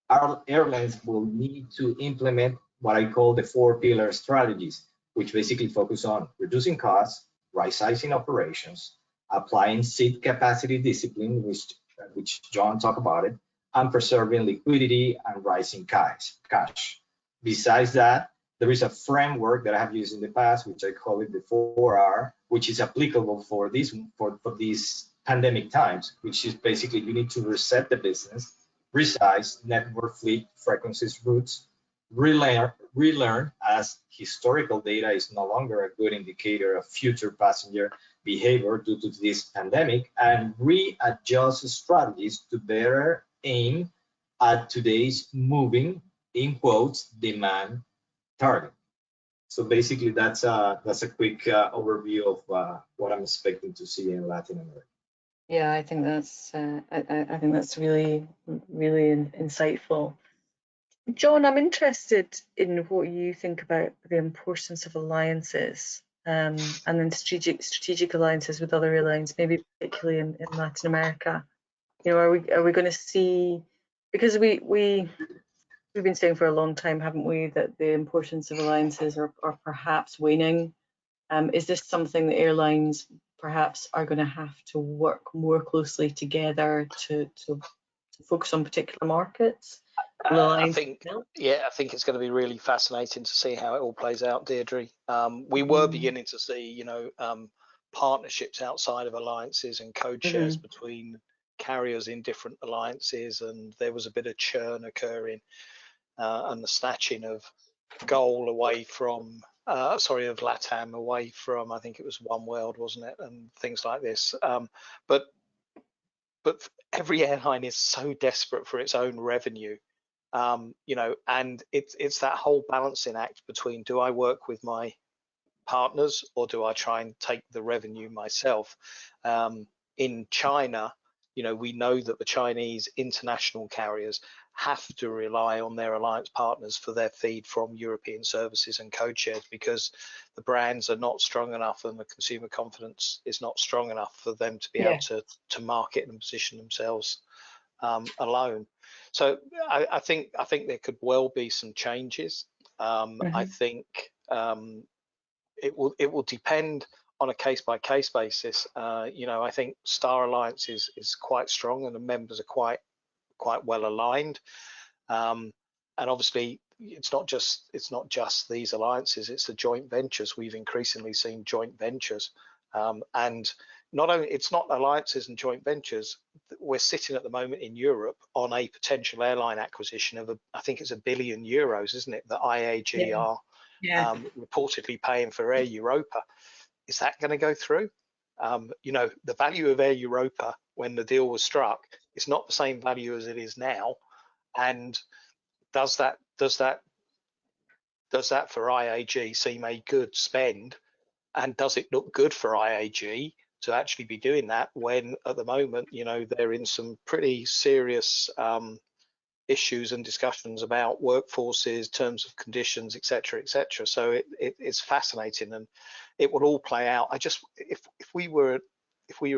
our airlines will need to implement what I call the 4-pillar strategies, which basically focus on reducing costs, right-sizing operations, applying seat capacity discipline, which John talked about it, and preserving liquidity and rising cash. Besides that, there is a framework that I have used in the past, which I call it the 4R, which is applicable for these pandemic times, which is basically you need to reset the business, resize network fleet frequencies routes, relearn as historical data is no longer a good indicator of future passenger behavior due to this pandemic, and readjust strategies to better aim at today's moving, in quotes, demand target. So basically, that's a quick overview of what I'm expecting to see in Latin America. Yeah, I think that's really, really insightful. John, I'm interested in what you think about the importance of alliances, and then strategic alliances with other airlines, maybe particularly in Latin America. Are we going to see, because we've been saying for a long time, haven't we, that the importance of alliances are perhaps waning. Is this something that airlines perhaps are going to have to work more closely together to focus on particular markets? I think it's going to be really fascinating to see how it all plays out, Deirdre. We were beginning to see, partnerships outside of alliances and code shares between carriers in different alliances, and there was a bit of churn occurring and the snatching of goal away from of LATAM away from, I think it was One World, wasn't it, and things like this. But every airline is so desperate for its own revenue, and it's that whole balancing act between, do I work with my partners or do I try and take the revenue myself? In China, we know that the Chinese international carriers have to rely on their alliance partners for their feed from European services and code shares, because the brands are not strong enough and the consumer confidence is not strong enough for them to be able to market and position themselves alone. So I think there could well be some changes. I think it will depend on a case by case basis. I think Star Alliance is quite strong and the members are quite well aligned. And obviously it's not just these alliances, it's the joint ventures. We've increasingly seen joint ventures, and not only, it's not alliances and joint ventures. We're sitting at the moment in Europe on a potential airline acquisition of I think it's €1 billion, isn't it, that IAG are reportedly paying for Air Europa. Is that going to go through? The value of Air Europa when the deal was struck is not the same value as it is now. And does that for IAG seem a good spend? And does it look good for IAG to actually be doing that when at the moment, they're in some pretty serious issues and discussions about workforces, terms of conditions, etc., etc. So it's fascinating, and it will all play out. If we were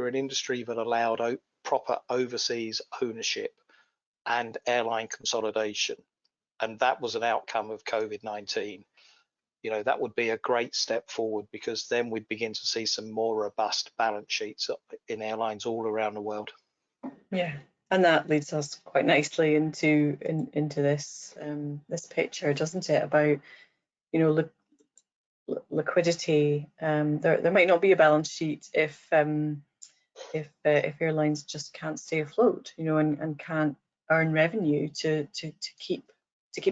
an industry that allowed proper overseas ownership and airline consolidation, and that was an outcome of COVID-19, that would be a great step forward, because then we'd begin to see some more robust balance sheets in airlines all around the world. Yeah, and that leads us quite nicely into this this picture, doesn't it? About liquidity. There might not be a balance sheet if airlines just can't stay afloat, and can't earn revenue to keep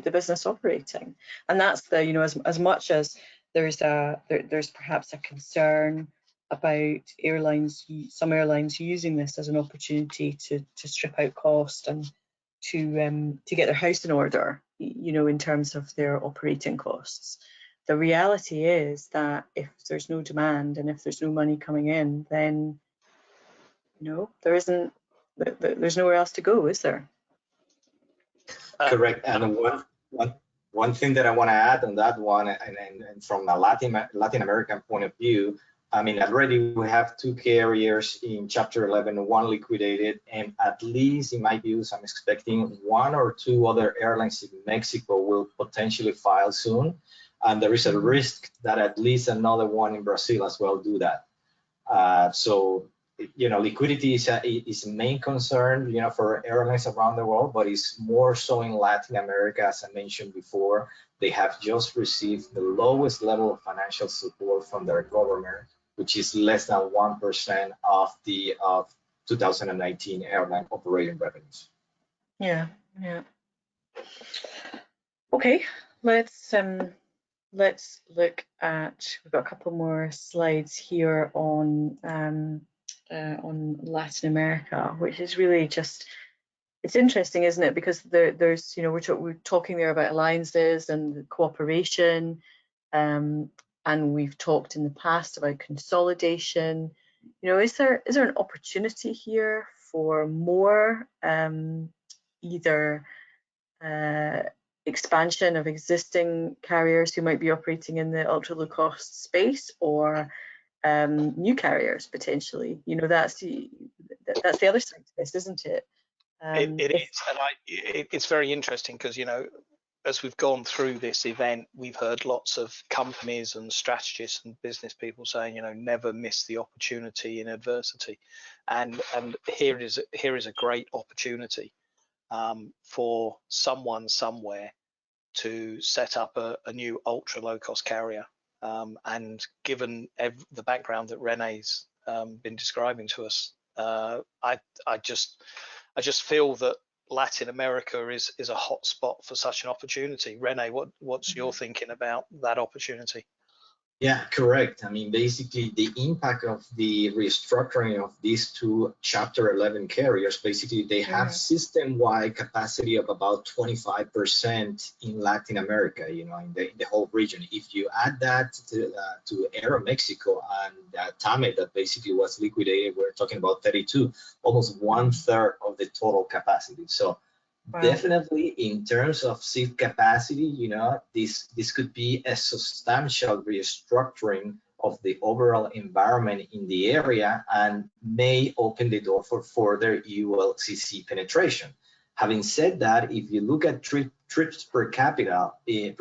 the business operating. And that's as much as there's perhaps a concern about some airlines using this as an opportunity to strip out cost and to get their house in order, in terms of their operating costs. The reality is that if there's no demand and if there's no money coming in, then there's nowhere else to go, is there? Correct. And one thing that I want to add on that one, and from a Latin American point of view, I mean, already we have 2 carriers in Chapter 11, 1 liquidated, and at least in my views, I'm expecting 1 or 2 other airlines in Mexico will potentially file soon. And there is a risk that at least another one in Brazil as well do that. So liquidity is a main concern, for airlines around the world, but it's more so in Latin America. As I mentioned before, they have just received the lowest level of financial support from their government, which is less than 1% of the 2019 airline operating revenues. Yeah. Okay, let's look at, we've got a couple more slides here on Latin America, which is really just, it's interesting, isn't it? Because there's, we're talking there about alliances and cooperation, and we've talked in the past about consolidation. Is there an opportunity here for more either expansion of existing carriers who might be operating in the ultra low cost space, or new carriers potentially? That's the other side to this, isn't it? It is, and it's very interesting because as we've gone through this event, we've heard lots of companies and strategists and business people saying, never miss the opportunity in adversity, and here is a great opportunity for someone somewhere to set up a new ultra low cost carrier. And given the background that Rene's been describing to us, I just feel that Latin America is a hot spot for such an opportunity. Rene, what's your thinking about that opportunity? Yeah, correct. I mean, basically, the impact of the restructuring of these two Chapter 11 carriers, basically, they have system-wide capacity of about 25% in Latin America, you know, in the whole region. If you add that to Aeromexico and TAME, that basically was liquidated, we're talking about 32, almost 1/3 of the total capacity. So Wow. definitely, in terms of seat capacity, you know, this could be a substantial restructuring of the overall environment in the area and may open the door for further ULCC penetration. Having said that, if you look at trips per capita in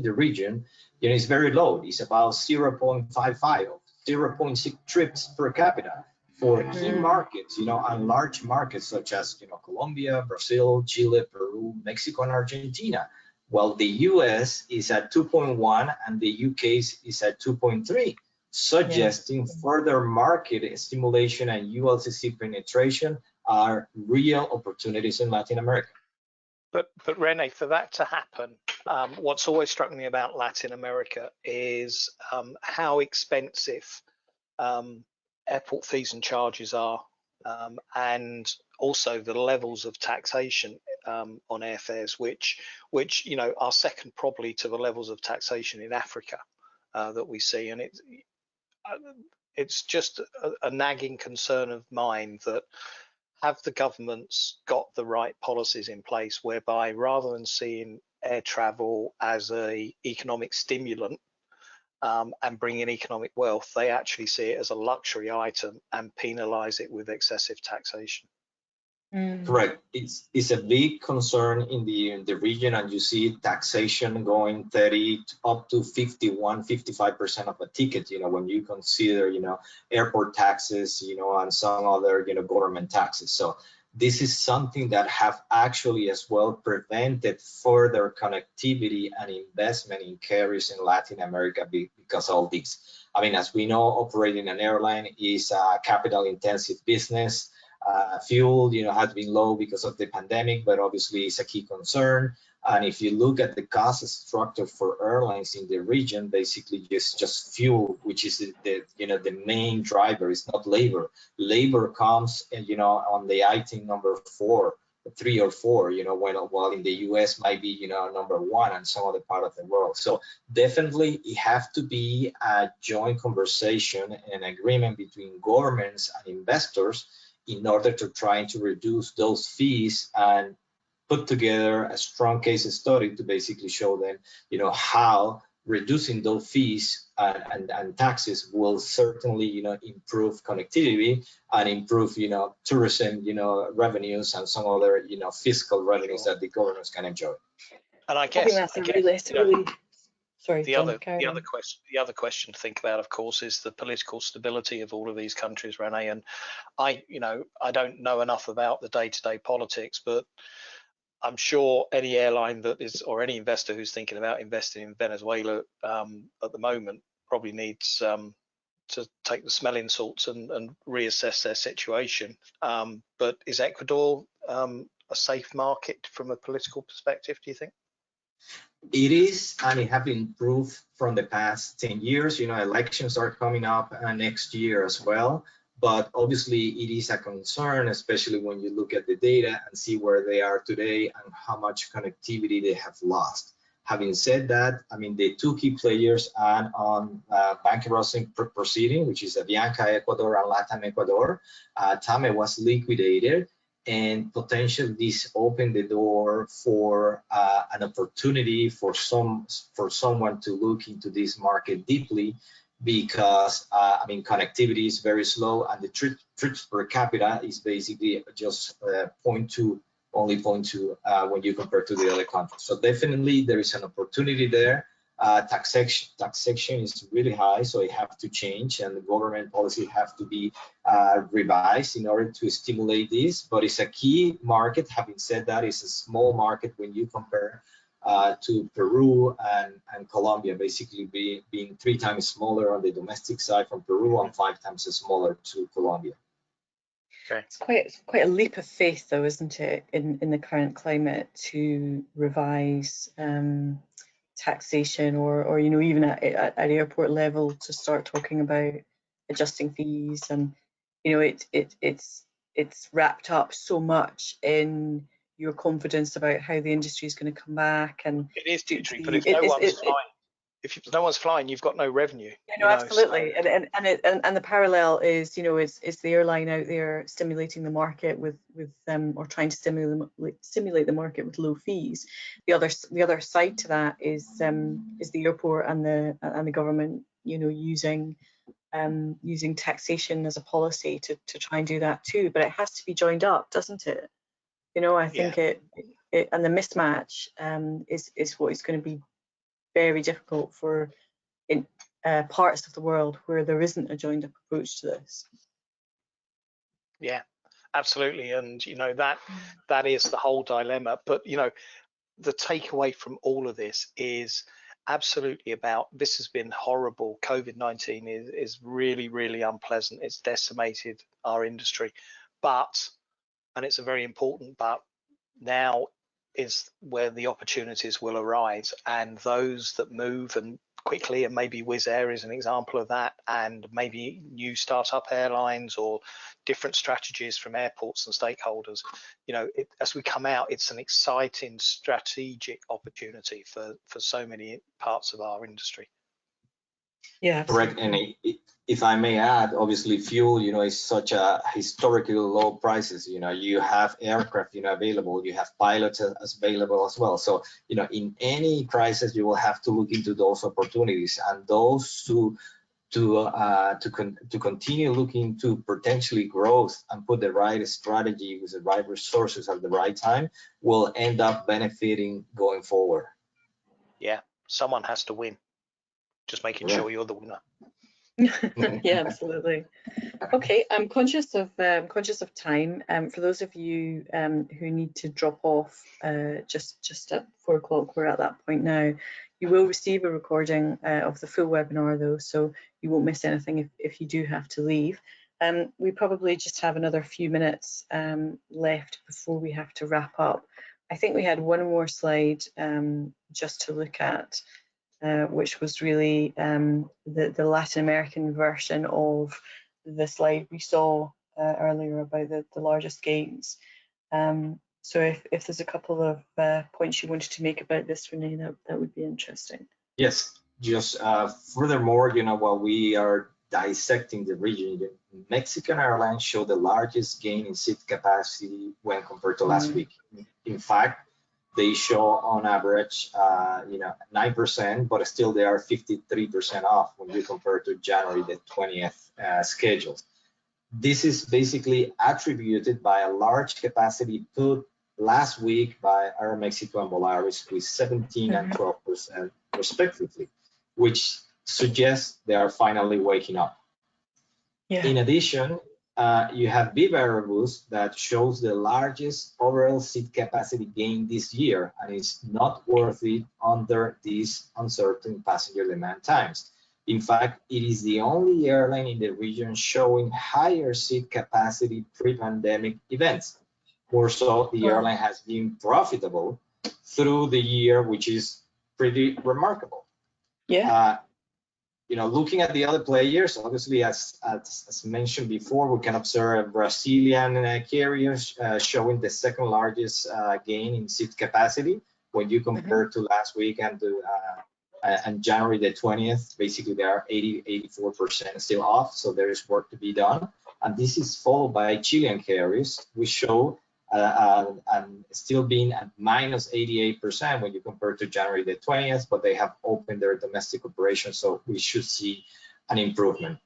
the region, you know, it's very low. It's about 0.55 or 0.6 trips per capita. For key markets, you know, and large markets such as, you know, Colombia, Brazil, Chile, Peru, Mexico, and Argentina. While the US is at 2.1 and the UK is at 2.3, suggesting further market stimulation and ULCC penetration are real opportunities in Latin America. But Rene, for that to happen, what's always struck me about Latin America is how expensive airport fees and charges are, and also the levels of taxation on airfares, which you know are second probably to the levels of taxation in Africa that we see, and it's just a nagging concern of mine that have the governments got the right policies in place whereby rather than seeing air travel as a economic stimulant and bring in economic wealth, they actually see it as a luxury item and penalize it with excessive taxation. Correct. It's a big concern in the region, and you see taxation going 30 up to 51, 55% of a ticket, you know, when you consider, you know, airport taxes, you know, and some other, you know, government taxes. So this is something that have actually as well prevented further connectivity and investment in carriers in Latin America because of all this. I mean, as we know, operating an airline is a capital intensive business. Fuel, you know, has been low because of the pandemic, but obviously it's a key concern. And if you look at the cost structure for airlines in the region, basically just fuel, which is the you know, the main driver. Is not labor. Labor comes, you know, on the item number 3 or 4, you know, while in the US might be, you know, number 1 and some other part of the world. So definitely it have to be a joint conversation and agreement between governments and investors in order to try to reduce those fees and put together a strong case study to basically show them, you know, how reducing those fees and taxes will certainly, you know, improve connectivity and improve, you know, tourism, you know, revenues and some other, you know, fiscal revenues that the governments can enjoy. And I guess, Sorry, the other question to think about, of course, is the political stability of all of these countries, Rene. And I don't know enough about the day-to-day politics, but I'm sure any airline that is, or any investor who's thinking about investing in Venezuela at the moment probably needs to take the smelling salts and reassess their situation. But is Ecuador a safe market from a political perspective, do you think? It is, and it have improved from the past 10 years. You know, elections are coming up next year as well. But obviously, it is a concern, especially when you look at the data and see where they are today and how much connectivity they have lost. Having said that, I mean, the two key players are on bankruptcy proceeding, which is Avianca Ecuador and LATAM Ecuador. TAME was liquidated, and potentially this opened the door for an opportunity for someone to look into this market deeply, because I mean, connectivity is very slow and the trips per capita is basically just 0.2, only 0.2 when you compare to the other countries. So definitely there is an opportunity there. Taxation is really high, so it have to change, and the government policy have to be revised in order to stimulate this. But it's a key market. Having said that, it's a small market when you compare to Peru and Colombia, basically being 3 times smaller on the domestic side from Peru and 5 times smaller to Colombia. Okay. It's quite a leap of faith, though, isn't it, in the current climate to revise taxation or you know, even at airport level to start talking about adjusting fees, and you know, it's wrapped up so much in your confidence about how the industry is going to come back. And It is, to Deirdre, but the if no one's flying, if no one's flying, you've got no revenue. you know, absolutely. So, And the parallel is, you know, is the airline out there stimulating the market with or trying to stimulate the market with low fees. The other side to that is the airport and the government, you know, using taxation as a policy to try and do that too. But it has to be joined up, doesn't it? You know, I think it and the mismatch is what is going to be very difficult for in parts of the world where there isn't a joined up approach to this. Yeah, absolutely. And, you know, that is the whole dilemma. But, you know, the takeaway from all of this is absolutely about, this has been horrible. COVID-19 is really, really unpleasant. It's decimated our industry. But, and it's a very important but, now is where the opportunities will arise, and those that move and quickly, and maybe Wizz Air is an example of that, and maybe new startup airlines or different strategies from airports and stakeholders. You know, as we come out, it's an exciting strategic opportunity for so many parts of our industry. Yeah, correct. And if I may add, obviously fuel, you know, is such a historically low prices. You know, you have aircraft, you know, available, you have pilots as available as well. So, you know, in any crisis, you will have to look into those opportunities, and those to continue looking to potentially growth and put the right strategy with the right resources at the right time will end up benefiting going forward. Yeah, someone has to win. Just making sure you're the winner. Yeah, absolutely. Okay, I'm conscious of time. For those of you who need to drop off just at 4 o'clock, we're at that point now. You will receive a recording of the full webinar though, so you won't miss anything if you do have to leave. We probably just have another few minutes left before we have to wrap up. I think we had one more slide just to look at. Which was really the Latin American version of the slide we saw earlier about the largest gains. So if there's a couple of points you wanted to make about this, Renee, that would be interesting. Yes, just furthermore, you know, while we are dissecting the region, Mexican Airlines showed the largest gain in seat capacity when compared to last week. In fact, they show on average, you know, 9%, but still they are 53% off when you compare to January the 20th schedule. This is basically attributed by a large capacity put last week by Aeromexico and Volaris with 17 and 12% respectively, which suggests they are finally waking up. Yeah. In addition, you have Viva Aerobus that shows the largest overall seat capacity gain this year and is noteworthy under these uncertain passenger demand times. In fact, it is the only airline in the region showing higher seat capacity pre-pandemic events. More so, the airline has been profitable through the year, which is pretty remarkable. Yeah. You know, looking at the other players, obviously, as mentioned before, we can observe Brazilian carriers showing the second largest gain in seat capacity when you compare to last week and to and January the 20th. Basically, they are 84% still off, so there is work to be done. And this is followed by Chilean carriers, which show and still being at minus 88% when you compare to January the 20th, but they have opened their domestic operations, so we should see an improvement.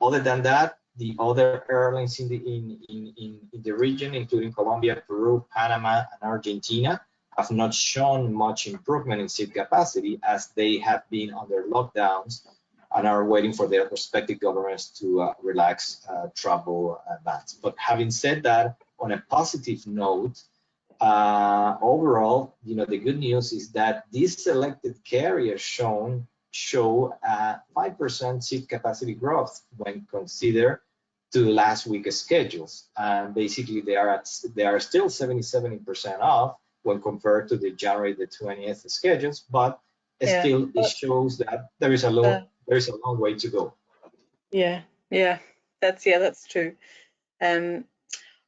Other than that, the other airlines in the region, including Colombia, Peru, Panama, and Argentina, have not shown much improvement in seat capacity as they have been under lockdowns and are waiting for their respective governments to relax travel bans. But having said that, on a positive note, overall, you know, the good news is that these selected carriers show a 5% seat capacity growth when considered to last week's schedules. And basically, they are still 77% off when compared to the January the 20th schedules, but still it shows that there is a long way to go. Yeah, that's true.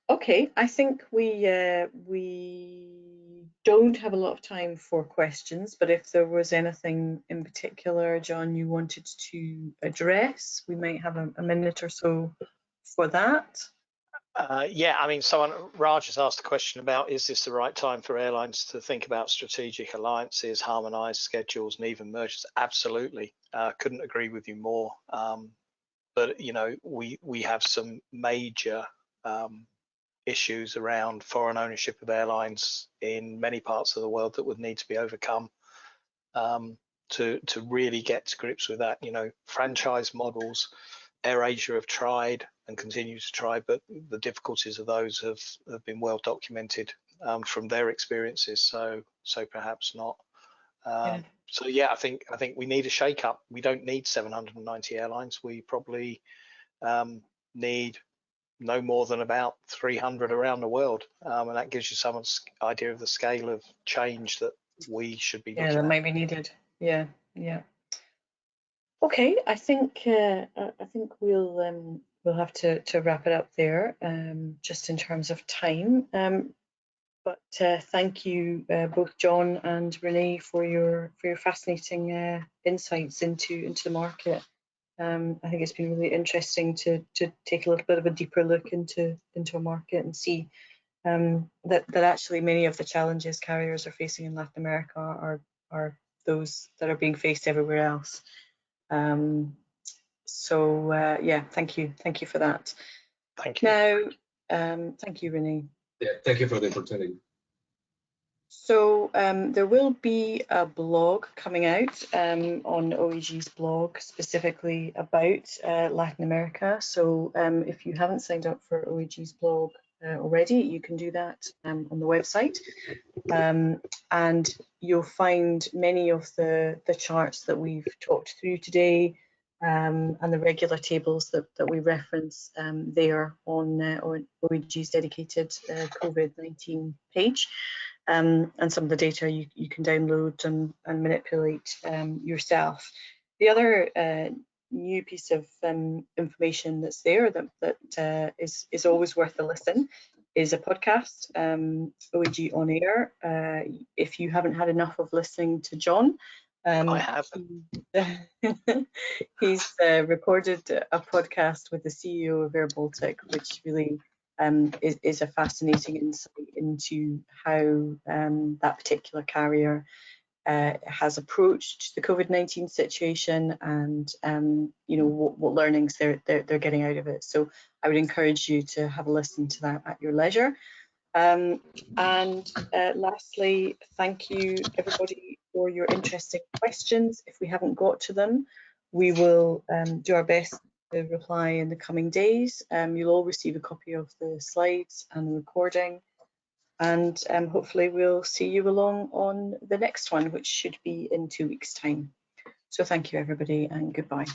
Okay, I think we don't have a lot of time for questions, but if there was anything in particular, John, you wanted to address, we might have a minute or so for that. Yeah, I mean, Raj has asked a question about, is this the right time for airlines to think about strategic alliances, harmonized schedules, and even mergers? Absolutely. Couldn't agree with you more. But, you know, we have some major issues around foreign ownership of airlines in many parts of the world that would need to be overcome to really get to grips with that. You know, franchise models, AirAsia have tried and continue to try, but the difficulties of those have been well documented from their experiences. So perhaps not. So yeah, I think we need a shake-up. We don't need 790 airlines. We probably need no more than about 300 around the world, and that gives you some idea of the scale of change that we should be looking that at. might be needed. Yeah. Okay, I think we'll have to wrap it up there, just in terms of time. But thank you both John and Renee for your fascinating insights into the market. I think it's been really interesting to take a little bit of a deeper look into a market and see that actually many of the challenges carriers are facing in Latin America are those that are being faced everywhere else. So yeah, thank you for that. Thank you. Now, thank you, Renee. Yeah, thank you for the opportunity. So there will be a blog coming out on OEG's blog specifically about Latin America. So if you haven't signed up for OEG's blog already, you can do that on the website. And you'll find many of the charts that we've talked through today and the regular tables that we reference there on OEG's dedicated COVID-19 page. And some of the data you can download and manipulate yourself. The other new piece of information that's there that is always worth a listen is a podcast, OEG On Air. If you haven't had enough of listening to John, I haven't. He's recorded a podcast with the CEO of Air Baltic, which really is a fascinating insight into how that particular carrier has approached the COVID-19 situation and you know what learnings they're getting out of it. So I would encourage you to have a listen to that at your leisure. And lastly, thank you everybody for your interesting questions. If we haven't got to them, we will do our best to reply in the coming days. You'll all receive a copy of the slides and the recording, and hopefully we'll see you along on the next one, which should be in 2 weeks' time. So thank you everybody and goodbye.